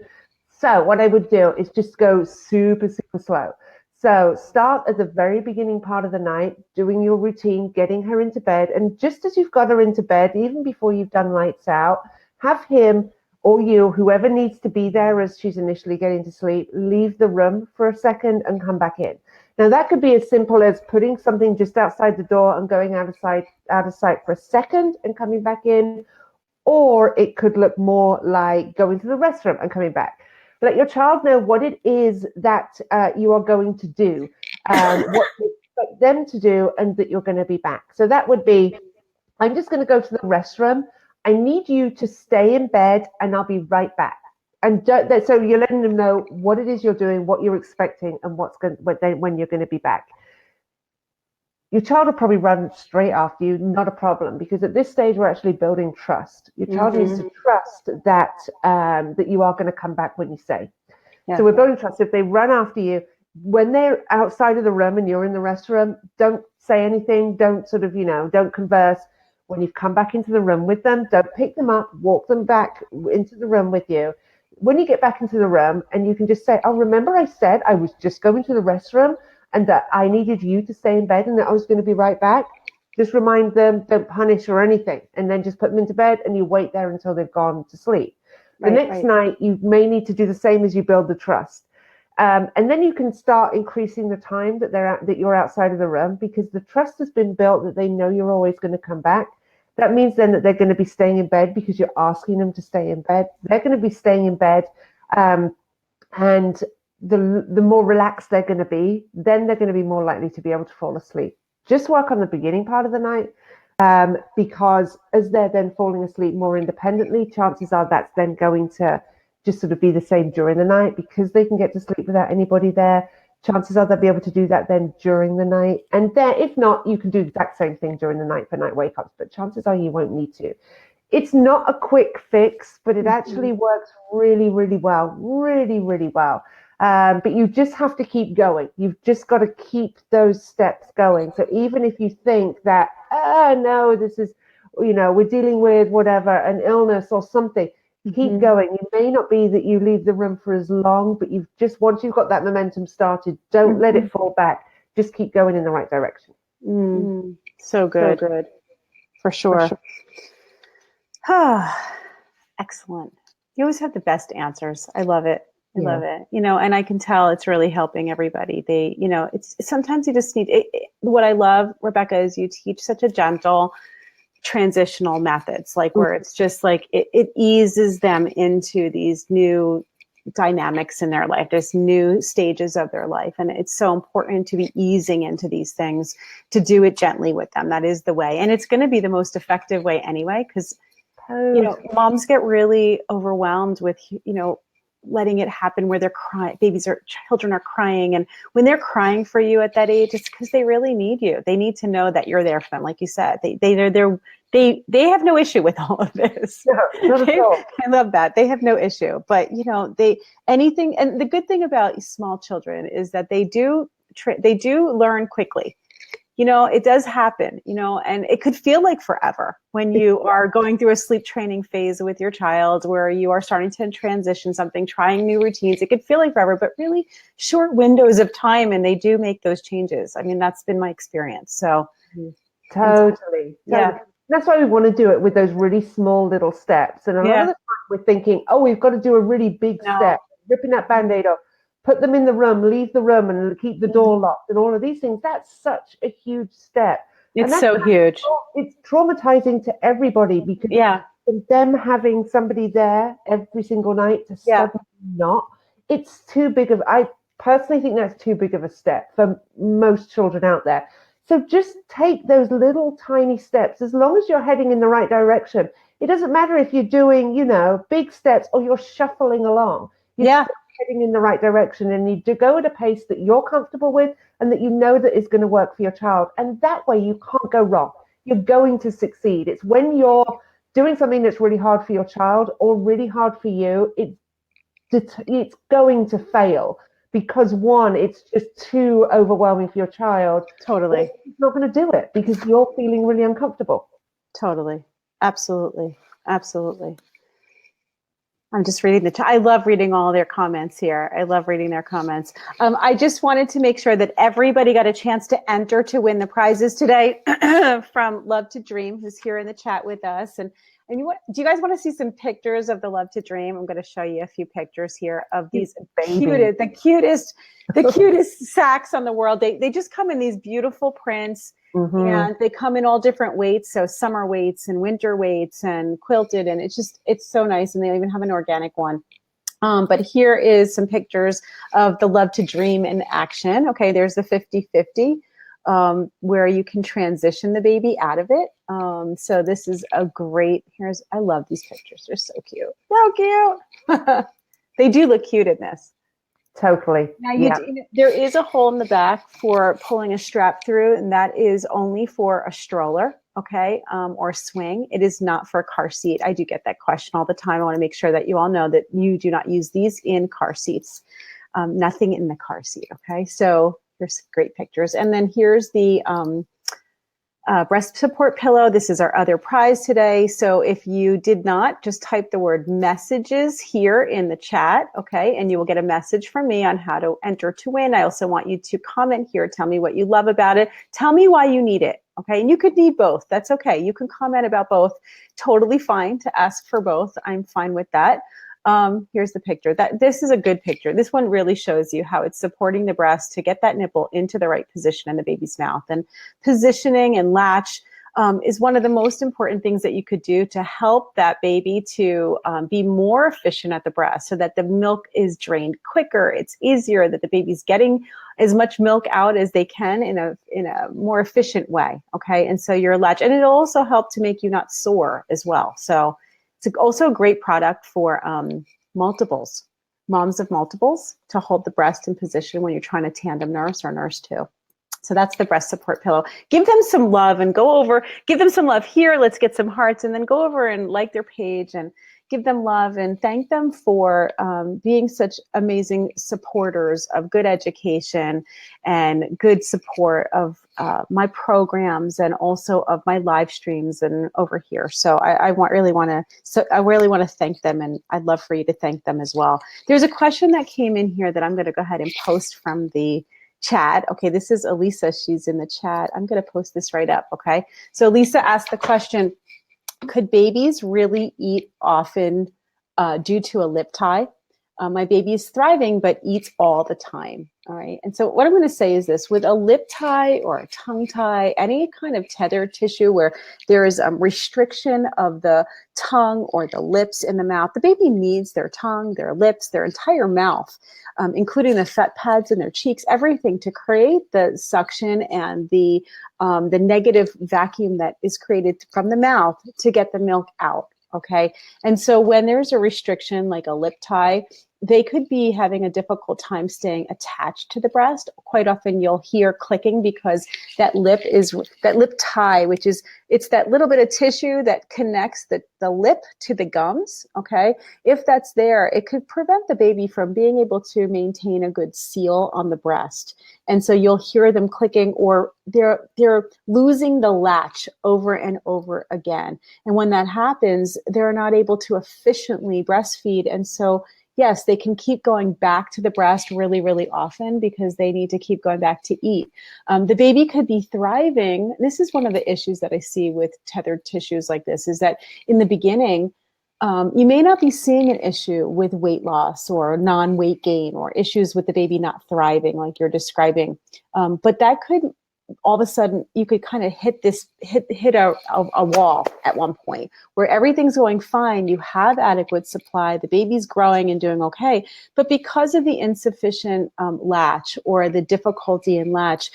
So what I would do is just go super, super slow. So start at the very beginning part of the night, doing your routine, getting her into bed. And just as you've got her into bed, even before you've done lights out, have him or you, whoever needs to be there as she's initially getting to sleep, leave the room for a second and come back in. Now, that could be as simple as putting something just outside the door and going out of sight for a second and coming back in. Or it could look more like going to the restroom and coming back. Let your child know what it is that you are going to do, what you expect them to do, and that you're going to be back. So that would be, I'm just going to go to the restroom. I need you to stay in bed and I'll be right back. And so you're letting them know what it is you're doing, what you're expecting, and when you're going to be back. Your child will probably run straight after you, not a problem, because at this stage we're actually building trust. Your child needs to trust that that you are going to come back when you say. So we're building trust. If they run after you, when they're outside of the room and you're in the restroom, don't say anything. Don't don't converse. When you've come back into the room with them, don't pick them up, walk them back into the room with you. When you get back into the room, and you can just say, oh, remember I said I was just going to the restroom and that I needed you to stay in bed and that I was going to be right back. Just remind them, don't punish or anything, and then just put them into bed and you wait there until they've gone to sleep. The next night, you may need to do the same as you build the trust. And then you can start increasing the time that you're outside of the room, because the trust has been built that they know you're always going to come back. That means then that they're going to be staying in bed because you're asking them to stay in bed. They're going to be staying in bed. And the more relaxed they're going to be, then they're going to be more likely to be able to fall asleep. Just work on the beginning part of the night, because as they're then falling asleep more independently, chances are that's then going to just sort of be the same during the night, because they can get to sleep without anybody there. Chances are they'll be able to do that then during the night. And then if not, you can do the exact same thing during the night for night wake-ups, but chances are you won't need to. It's not a quick fix, but it actually works really, really well, really, really well. But you just have to keep going. You've just got to keep those steps going. So even if you think that, no, this is, we're dealing with whatever, an illness or something, keep going. It may not be that you leave the room for as long, but once you've got that momentum started, don't let it fall back. Just keep going in the right direction. So good. So good. For sure. Excellent. You always have the best answers. I love it. I love it. And I can tell it's really helping everybody. It's sometimes you just need what I love, Rebecca, is you teach such a gentle transitional methods, like where it's just like it eases them into these new dynamics in their life. There's new stages of their life, and it's so important to be easing into these things, to do it gently with them. That is the way, and it's going to be the most effective way anyway, because moms get really overwhelmed with letting it happen where they're crying. Children are crying, and when they're crying for you at that age, it's because they really need you. They need to know that you're there for them, like you said. They have no issue with all of this. No, not at all. I love that. They have no issue. But and the good thing about small children is that they do learn quickly. It does happen, and it could feel like forever when you are going through a sleep training phase with your child, where you are starting to transition something, trying new routines. It could feel like forever, but really short windows of time, and they do make those changes. I mean, that's been my experience. So totally. Yeah. That's why we want to do it with those really small little steps. And a lot of the time we're thinking, we've got to do a really big step, ripping that Band-Aid off. Put them in the room, leave the room, and keep the door locked, and all of these things. That's such a huge step. It's so huge. It's traumatizing to everybody, because them having somebody there every single night to suddenly not, it's too big of, I personally think that's too big of a step for most children out there. So just take those little tiny steps. As long as you're heading in the right direction, it doesn't matter if you're doing, big steps or you're shuffling along. You're heading in the right direction, and you do go at a pace that you're comfortable with and that that is going to work for your child. And that way you can't go wrong. You're going to succeed. It's when you're doing something that's really hard for your child or really hard for you, it's going to fail, because one, it's just too overwhelming for your child. Totally. It's not going to do it because you're feeling really uncomfortable. Totally. Absolutely. I'm just reading I love reading all their comments here. I love reading their comments. I just wanted to make sure that everybody got a chance to enter to win the prizes today from Love to Dream, who's here in the chat with us. And do you guys want to see some pictures of the Love to Dream? I'm going to show you a few pictures here of these cutest sacks on the world. They just come in these beautiful prints. And they come in all different weights, so summer weights and winter weights and quilted, and it's so nice. And they even have an organic one. But here is some pictures of the Love to Dream in action. Okay, there's the 50-50, where you can transition the baby out of it. So this is a great, I love these pictures. They're so cute. So cute. They do look cute in this. Totally. Now, Yeah. there is a hole in the back for pulling a strap through, and that is only for a stroller, okay, or a swing. It is not for a car seat. I do get that question all the time. I want to make sure that you all know that you do not use these in car seats. Nothing in the car seat, okay? So there's great pictures. And then here's the breast support pillow. This is our other prize today. So if you did not, just type the word messages here in the chat, okay? And you will get a message from me on how to enter to win. I also want you to comment here. Tell me what you love about it. Tell me why you need it, okay? And you could need both. That's okay. You can comment about both. Totally fine to ask for both. I'm fine with that. Here's the picture. This is a good picture. This one really shows you how it's supporting the breast to get that nipple into the right position in the baby's mouth. And positioning and latch is one of the most important things that you could do to help that baby to be more efficient at the breast so that the milk is drained quicker. It's easier, that the baby's getting as much milk out as they can in a more efficient way. Okay. And so your latch, and it'll also help to make you not sore as well. So it's also a great product for multiples, moms of multiples, to hold the breast in position when you're trying to tandem nurse or nurse too. So that's the breast support pillow. Give them some love and give them some love here. Let's get some hearts, and then go over and like their page and give them love and thank them for being such amazing supporters of good education and good support of my programs and also of my live streams and over here. So I really want to thank them, and I'd love for you to thank them as well. There's a question that came in here that I'm going to go ahead and post from the chat. Okay, this is Elisa. She's in the chat. I'm going to post this right up. Okay, so Lisa asked the question: could babies really eat often due to a lip tie? My baby is thriving, but eats all the time. All right. And so what I'm going to say is this: with a lip tie or a tongue tie, any kind of tethered tissue where there is a restriction of the tongue or the lips in the mouth, the baby needs their tongue, their lips, their entire mouth, including the fat pads in their cheeks, everything to create the suction and the negative vacuum that is created from the mouth to get the milk out. Okay. And so when there's a restriction like a lip tie, they could be having a difficult time staying attached to the breast. Quite often you'll hear clicking because that lip tie, which is, it's that little bit of tissue that connects the lip to the gums. Okay. If that's there, it could prevent the baby from being able to maintain a good seal on the breast. And so you'll hear them clicking, or they're losing the latch over and over again. And when that happens, they're not able to efficiently breastfeed. And so yes, they can keep going back to the breast really, really often because they need to keep going back to eat. The baby could be thriving. This is one of the issues that I see with tethered tissues like this, is that in the beginning, you may not be seeing an issue with weight loss or non-weight gain or issues with the baby not thriving like you're describing. But that could, all of a sudden, you could kind of hit a wall at one point where everything's going fine. You have adequate supply. The baby's growing and doing okay. But because of the insufficient latch or the difficulty in latch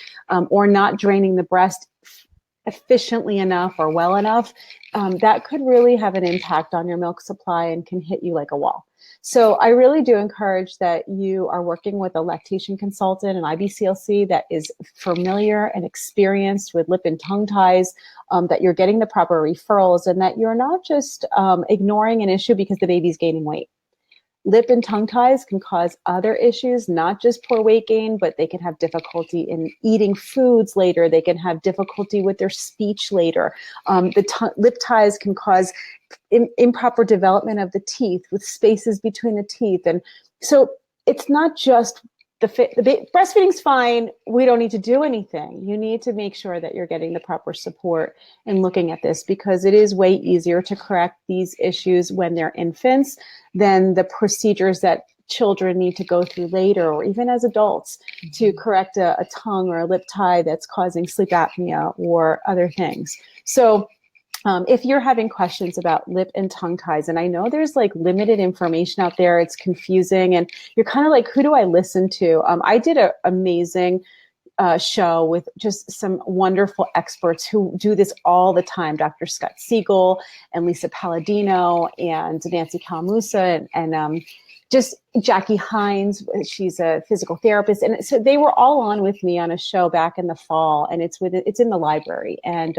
or not draining the breast efficiently enough or well enough, that could really have an impact on your milk supply and can hit you like a wall. So I really do encourage that you are working with a lactation consultant, an IBCLC that is familiar and experienced with lip and tongue ties, that you're getting the proper referrals, and that you're not just ignoring an issue because the baby's gaining weight. Lip and tongue ties can cause other issues, not just poor weight gain, but they can have difficulty in eating foods later. They can have difficulty with their speech later. Lip ties can cause improper development of the teeth with spaces between the teeth. And so it's not just breastfeeding's fine. We don't need to do anything. You need to make sure that you're getting the proper support and looking at this, because it is way easier to correct these issues when they're infants than the procedures that children need to go through later, or even as adults, to correct a tongue or a lip tie that's causing sleep apnea or other things. So if you're having questions about lip and tongue ties, and I know there's like limited information out there, it's confusing, and you're kind of like, who do I listen to? I did an amazing show with just some wonderful experts who do this all the time. Dr. Scott Siegel and Lisa Palladino and Nancy Calamusa and just Jackie Hines. She's a physical therapist. And so they were all on with me on a show back in the fall, and it's in the library. And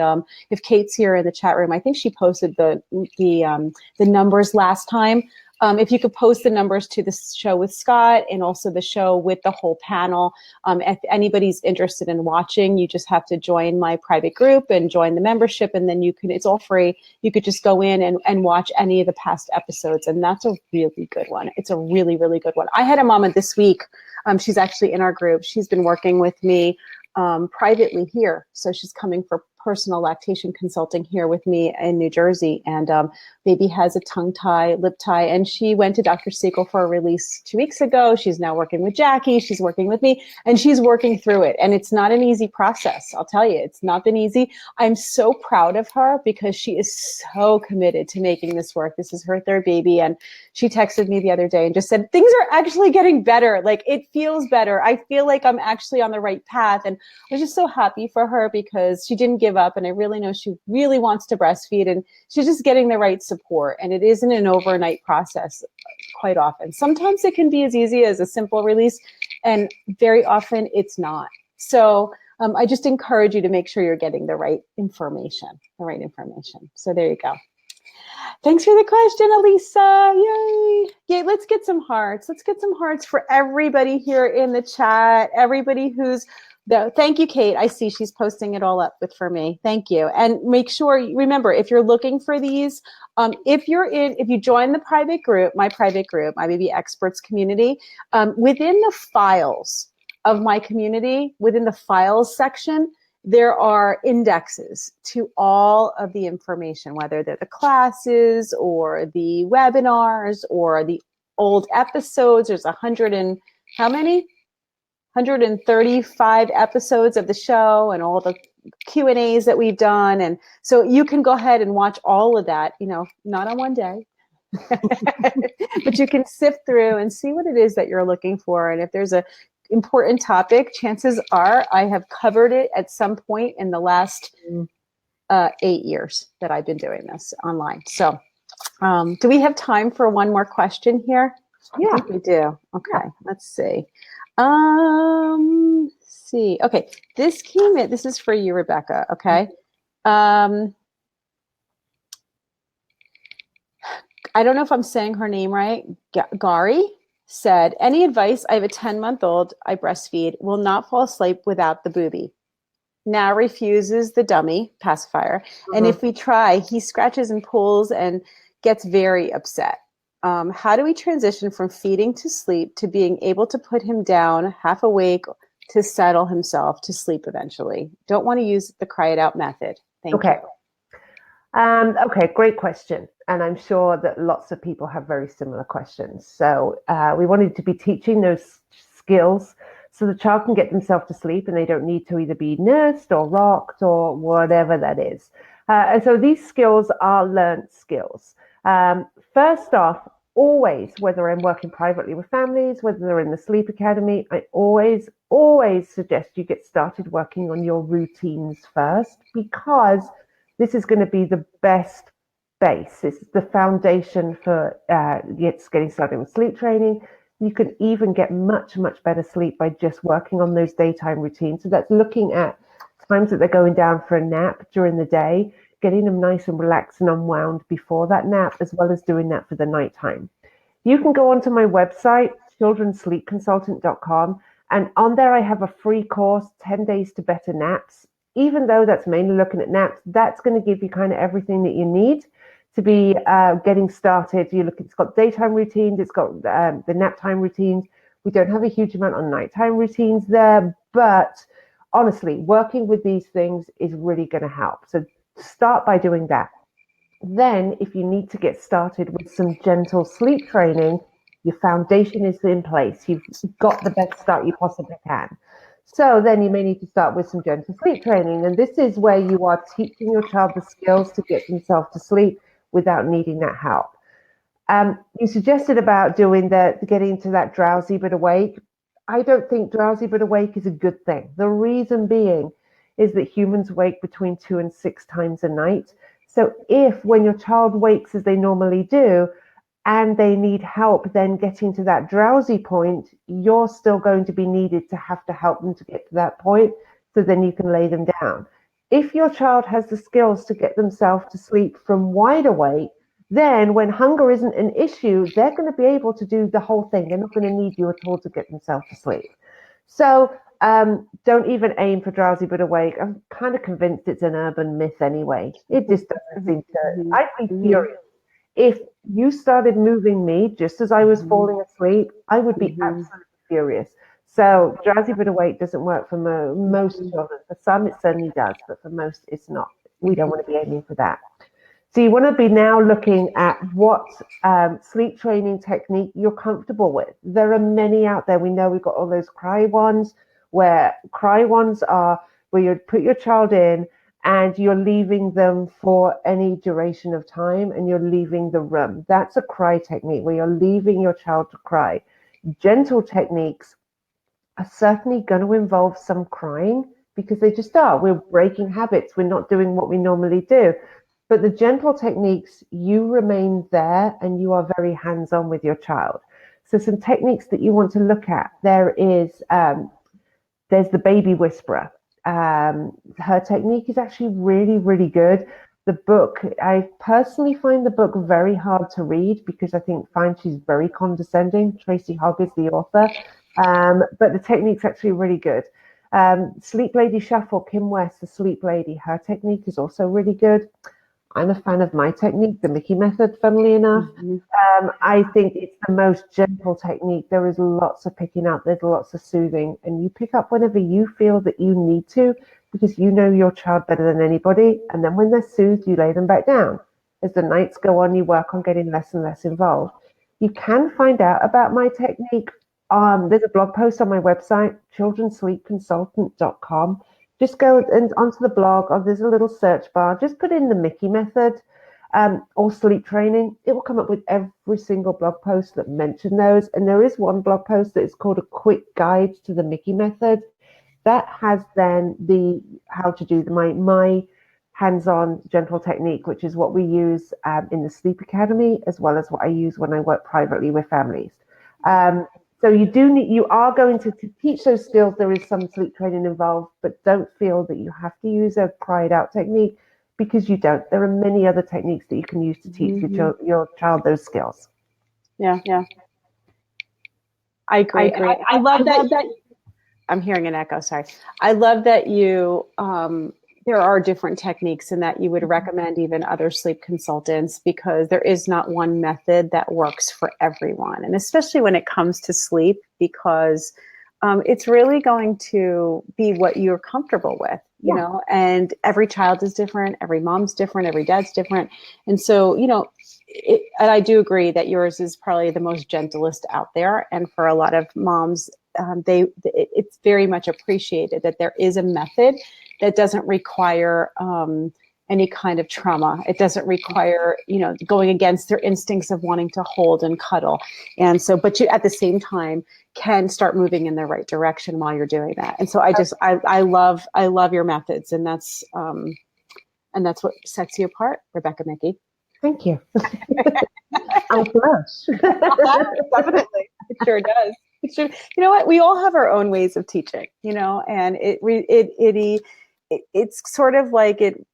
if Kate's here in the chat room, I think she posted the numbers last time. If you could post the numbers to the show with Scott and also the show with the whole panel. If anybody's interested in watching, you just have to join my private group and join the membership, and then it's all free. You could just go in and watch any of the past episodes, and that's a really good one. It's a really, really good one. I had a mama this week. She's actually in our group. She's been working with me privately here. So she's coming for personal lactation consulting here with me in New Jersey, and baby has a tongue tie, lip tie, and she went to Dr. Siegel for a release 2 weeks ago. She's now working with Jackie. She's working with me, and she's working through it. And it's not an easy process. I'll tell you, it's not been easy. I'm so proud of her because she is so committed to making this work. This is her third baby, and she texted me the other day and just said, things are actually getting better. Like, it feels better. I feel like I'm actually on the right path. And I was just so happy for her because she didn't give up. And I really know she really wants to breastfeed, and she's just getting the right support. And it isn't an overnight process quite often. Sometimes it can be as easy as a simple release, and very often it's not. So I just encourage you to make sure you're getting the right information, So there you go. Thanks for the question, Elisa. Yay. Yay, let's get some hearts. Let's get some hearts for everybody here in the chat. Everybody who's thank you, Kate. I see she's posting it all up for me. Thank you. And make sure, remember, if you're looking for these, if you join the private group, my baby experts community, within the files of my community, within the files section, there are indexes to all of the information, whether they're the classes or the webinars or the old episodes. There's 100 and how many? 135 episodes of the show and all the Q&As that we've done. And so you can go ahead and watch all of that, not on one day, but you can sift through and see what it is that you're looking for. And if there's a important topic, chances are I have covered it at some point in the last 8 years that I've been doing this online. So do we have time for one more question here? Yeah, I think we do. Okay, let's see. See. Okay, this came in. This is for you, Rebecca. Okay. I don't know if I'm saying her name right. Gari said, any advice? I have a 10-month-old. I breastfeed. Will not fall asleep without the booby. Now refuses the dummy pacifier. And if we try, he scratches and pulls and gets very upset. How do we transition from feeding to sleep to being able to put him down half awake to settle himself to sleep eventually? Don't want to use the cry it out method. Thank you. Okay, great question. And I'm sure that lots of people have very similar questions. So we wanted to be teaching those skills so the child can get themselves to sleep and they don't need to either be nursed or rocked or whatever that is. And so these skills are learned skills. First off, always, whether I'm working privately with families, whether they're in the sleep academy, I always suggest you get started working on your routines first, because this is going to be the best base. It's the foundation for getting started with sleep training. You can even get much, much better sleep by just working on those daytime routines. So that's looking at times that they're going down for a nap during the day, getting them nice and relaxed and unwound before that nap, as well as doing that for the nighttime. You can go onto my website, childrensleepconsultant.com, and on there I have a free course, 10 Days to Better Naps. Even though that's mainly looking at naps, that's going to give you kind of everything that you need to be getting started. It's got daytime routines, it's got the nap time routines. We don't have a huge amount on nighttime routines there, but honestly, working with these things is really going to help. So start by doing that. Then, if you need to get started with some gentle sleep training, your foundation is in place. You've got the best start you possibly can. So then you may need to start with some gentle sleep training. And this is where you are teaching your child the skills to get themselves to sleep without needing that help. You suggested about doing getting to that drowsy but awake. I don't think drowsy but awake is a good thing. The reason being is that humans wake between 2 and 6 times a night. So if when your child wakes as they normally do, and they need help then getting to that drowsy point, you're still going to be needed to have to help them to get to that point, so then you can lay them down. If your child has the skills to get themselves to sleep from wide awake, then when hunger isn't an issue, they're going to be able to do the whole thing. They're not going to need you at all to get themselves to sleep. So don't even aim for drowsy but awake. I'm kind of convinced it's an urban myth anyway. It just doesn't seem to. I'd be furious if you started moving me just as I was falling asleep. I would be absolutely furious. So drowsy but awake doesn't work for most children. For some, it certainly does, but for most, it's not. We don't want to be aiming for that. So you want to be now looking at what sleep training technique you're comfortable with. There are many out there. We know we've got all those cry ones, where cry ones are where you put your child in and you're leaving them for any duration of time and you're leaving the room. That's a cry technique where you're leaving your child to cry. Gentle techniques are certainly going to involve some crying because they just are. We're breaking habits. We're not doing what we normally do. But the gentle techniques, you remain there and you are very hands-on with your child. So some techniques that you want to look at, there's the baby whisperer. Her technique is actually really, really good. The book, I personally find the book very hard to read because I find she's very condescending. Tracy Hogg is the author, but the technique's actually really good. Sleep Lady Shuffle, Kim West, the Sleep Lady, her technique is also really good. I'm a fan of my technique, the Michi method, funnily enough. I think it's the most gentle technique. There is lots of picking up, there's lots of soothing, and you pick up whenever you feel that you need to, because you know your child better than anybody. And then when they're soothed, you lay them back down. As the nights go on, you work on getting less and less involved. You can find out about my technique. There's a blog post on my website, childrensleepconsultant.com. Just go onto the blog, or there's a little search bar. Just put in the Michi method or sleep training. It will come up with every single blog post that mention those. And there is one blog post that is called A Quick Guide to the Michi method. That has then the how to do my hands-on gentle technique, which is what we use in the Sleep Academy, as well as what I use when I work privately with families. So you are going to teach those skills. There is some sleep training involved, but don't feel that you have to use a cried out technique, because you don't. There are many other techniques that you can use to teach your child those skills. Yeah. I agree. I love that. I'm hearing an echo. Sorry. I love that you, there are different techniques and that you would recommend even other sleep consultants, because there is not one method that works for everyone. And especially when it comes to sleep, because it's really going to be what you're comfortable with, you know, and every child is different. Every mom's different. Every dad's different. And so, and I do agree that yours is probably the most gentlest out there. And for a lot of moms, it's very much appreciated that there is a method that doesn't require any kind of trauma. It doesn't require, going against their instincts of wanting to hold and cuddle. And so, but you at the same time can start moving in the right direction while you're doing that. And so I love your methods, and that's what sets you apart, Rebecca Michi. Thank you. I'm blush. Definitely. It sure does. You know what? We all have our own ways of teaching, and it's sort of like it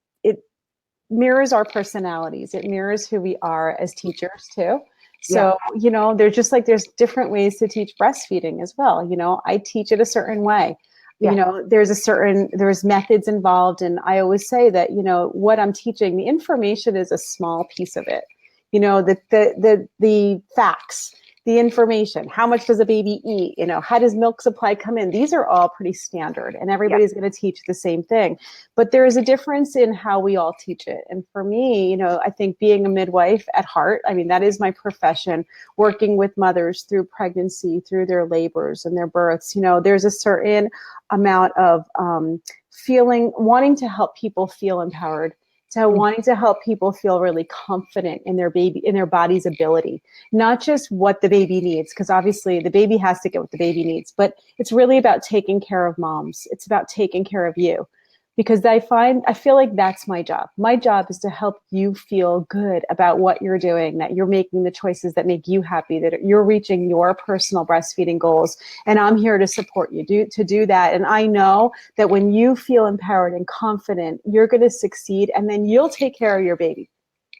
mirrors our personalities. It mirrors who we are as teachers too. So, there's different ways to teach breastfeeding as well. I teach it a certain way. Yeah. There's methods involved. And I always say that, what I'm teaching, the information is a small piece of it. The facts, the information, how much does a baby eat? How does milk supply come in? These are all pretty standard, and everybody's going to teach the same thing. But there is a difference in how we all teach it. And for me, I think being a midwife at heart, that is my profession, working with mothers through pregnancy, through their labors and their births. There's a certain amount of wanting to help people feel empowered to wanting to help people feel really confident in their baby, in their body's ability, not just what the baby needs, because obviously the baby has to get what the baby needs, but it's really about taking care of moms. It's about taking care of you. Because I feel like that's my job. My job is to help you feel good about what you're doing, that you're making the choices that make you happy, that you're reaching your personal breastfeeding goals. And I'm here to support you to do that. And I know that when you feel empowered and confident, you're going to succeed, and then you'll take care of your baby.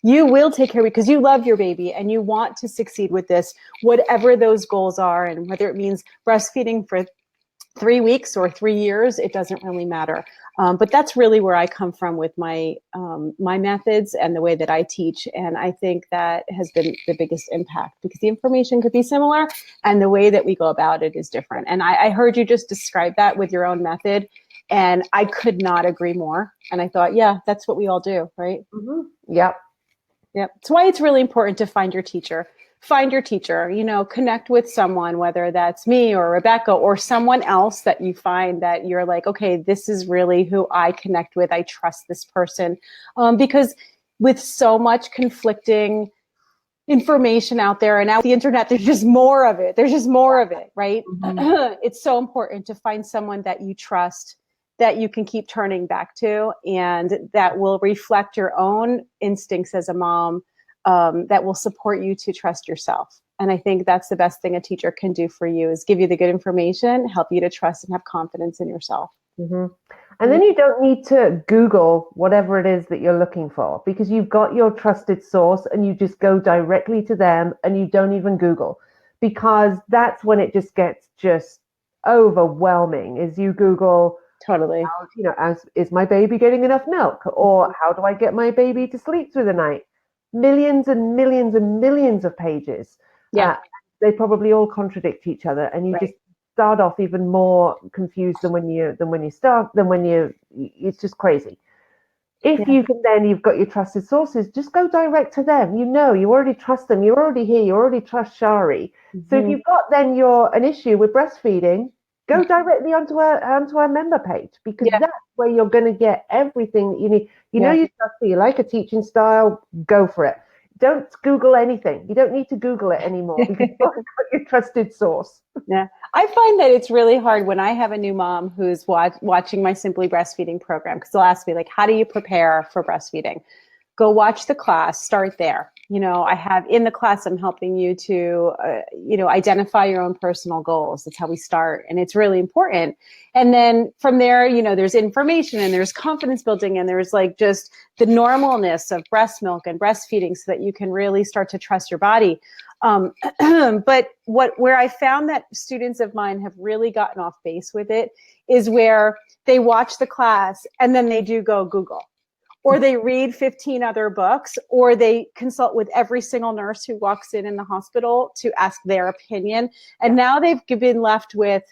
You will take care of it because you love your baby and you want to succeed with this, whatever those goals are. And whether it means breastfeeding for 3 weeks or 3 years, it doesn't really matter. But that's really where I come from with my methods and the way that I teach. And I think that has been the biggest impact, because the information could be similar and the way that we go about it is different. And I heard you just describe that with your own method, and I could not agree more. And I thought, yeah, that's what we all do, right? Mm-hmm. Yep. Yep. That's why it's really important to find your teacher. Find your teacher, connect with someone, whether that's me or Rebecca or someone else that you find that you're like, okay, this is really who I connect with. I trust this person. Because with so much conflicting information out there, and now the internet, there's just more of it. There's just more of it, right? Mm-hmm. It's so important to find someone that you trust, that you can keep turning back to, and that will reflect your own instincts as a mom. That will support you to trust yourself. And I think that's the best thing a teacher can do for you, is give you the good information, help you to trust and have confidence in yourself. Mm-hmm. And then you don't need to Google whatever it is that you're looking for, because you've got your trusted source and you just go directly to them and you don't even Google, because that's when it just gets overwhelming, is you Google, totally, is my baby getting enough milk? Or how do I get my baby to sleep through the night? Millions and millions and millions of pages. Yeah. They probably all contradict each other, and you just start off even more confused than when it's just crazy. If you can, then you've got your trusted sources, just go direct to them. You already trust them. You're already here. You already trust Shari. Mm-hmm. So if you've got then an issue with breastfeeding, go directly onto our member page, because that's where you're going to get everything that you need. You trust me, you like a teaching style, go for it. Don't Google anything. You don't need to Google it anymore, because you've got your trusted source. Yeah. I find that it's really hard when I have a new mom who's watching my Simply Breastfeeding program, because they'll ask me, like, how do you prepare for breastfeeding? Go watch the class, start there. I have in the class, I'm helping you to, identify your own personal goals. That's how we start. And it's really important. And then from there, there's information and there's confidence building, and there's like just the normalness of breast milk and breastfeeding, so that you can really start to trust your body. But where I found that students of mine have really gotten off base with it is where they watch the class and then they do go Google. Or they read 15 other books, or they consult with every single nurse who walks in the hospital to ask their opinion. And now they've been left with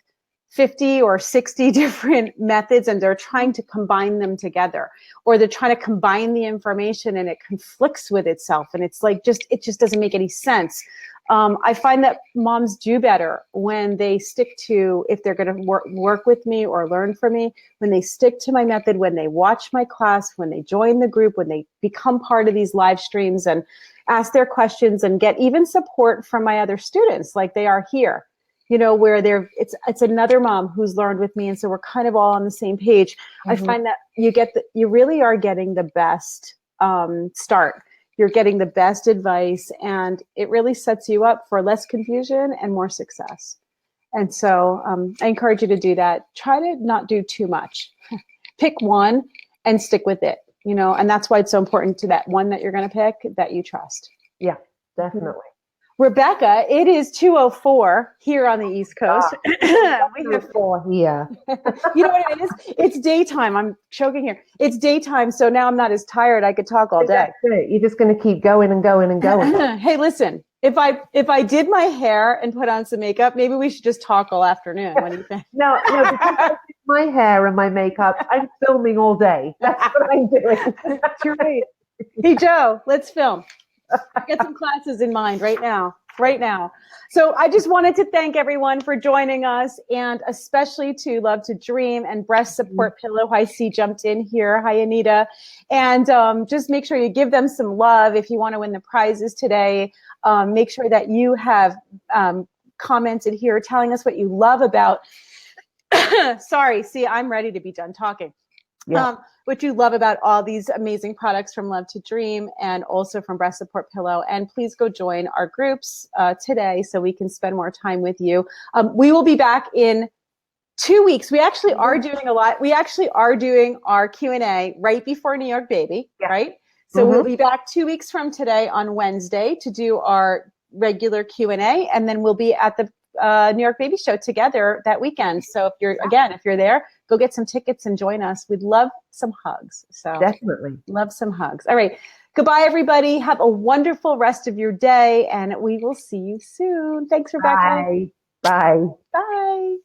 50 or 60 different methods, and they're trying to combine them together, or they're trying to combine the information and it conflicts with itself. And it's like, it just doesn't make any sense. I find that moms do better when they stick to, if they're going to work with me or learn from me, when they stick to my method, when they watch my class, when they join the group, when they become part of these live streams and ask their questions and get even support from my other students, like they are here, where it's another mom who's learned with me. And so we're kind of all on the same page. Mm-hmm. I find that you really are getting the best start. You're getting the best advice, and it really sets you up for less confusion and more success. And so I encourage you to do that. Try to not do too much. Pick one and stick with it, and that's why it's so important to that one that you're going to pick that you trust. Yeah, definitely. Rebecca, it is 2:04 here on the East Coast. We have 4 here. You know what it is? It's daytime. I'm choking here. It's daytime, so now I'm not as tired. I could talk all day. That's it. You're just going to keep going and going and going. Hey, listen, if I did my hair and put on some makeup, maybe we should just talk all afternoon. What do you think? No, because I did my hair and my makeup, I'm filming all day. That's what I'm doing. You're right. Hey, Joe, let's film. Get some classes in mind right now. So I just wanted to thank everyone for joining us, and especially to Love to Dream and Breast Support Pillow. I see jumped in here. Hi, Anita. And just make sure you give them some love if you want to win the prizes today. Make sure that you have commented here telling us what you love about. Sorry, see, I'm ready to be done talking. Yeah. What you love about all these amazing products from Love to Dream and also from Breast Support Pillow. And please go join our groups today so we can spend more time with you. We will be back in 2 weeks. We actually are doing a lot. We actually are doing our Q&A right before New York Baby, right? So we'll be back 2 weeks from today on Wednesday to do our regular Q&A, and then we'll be at the New York Baby Show together that weekend. So if you're there, go get some tickets and join us. We'd love some hugs. So Definitely. love some hugs. All right. Goodbye, everybody. Have a wonderful rest of your day, and we will see you soon. Thanks, Rebecca. Bye. Bye. Bye.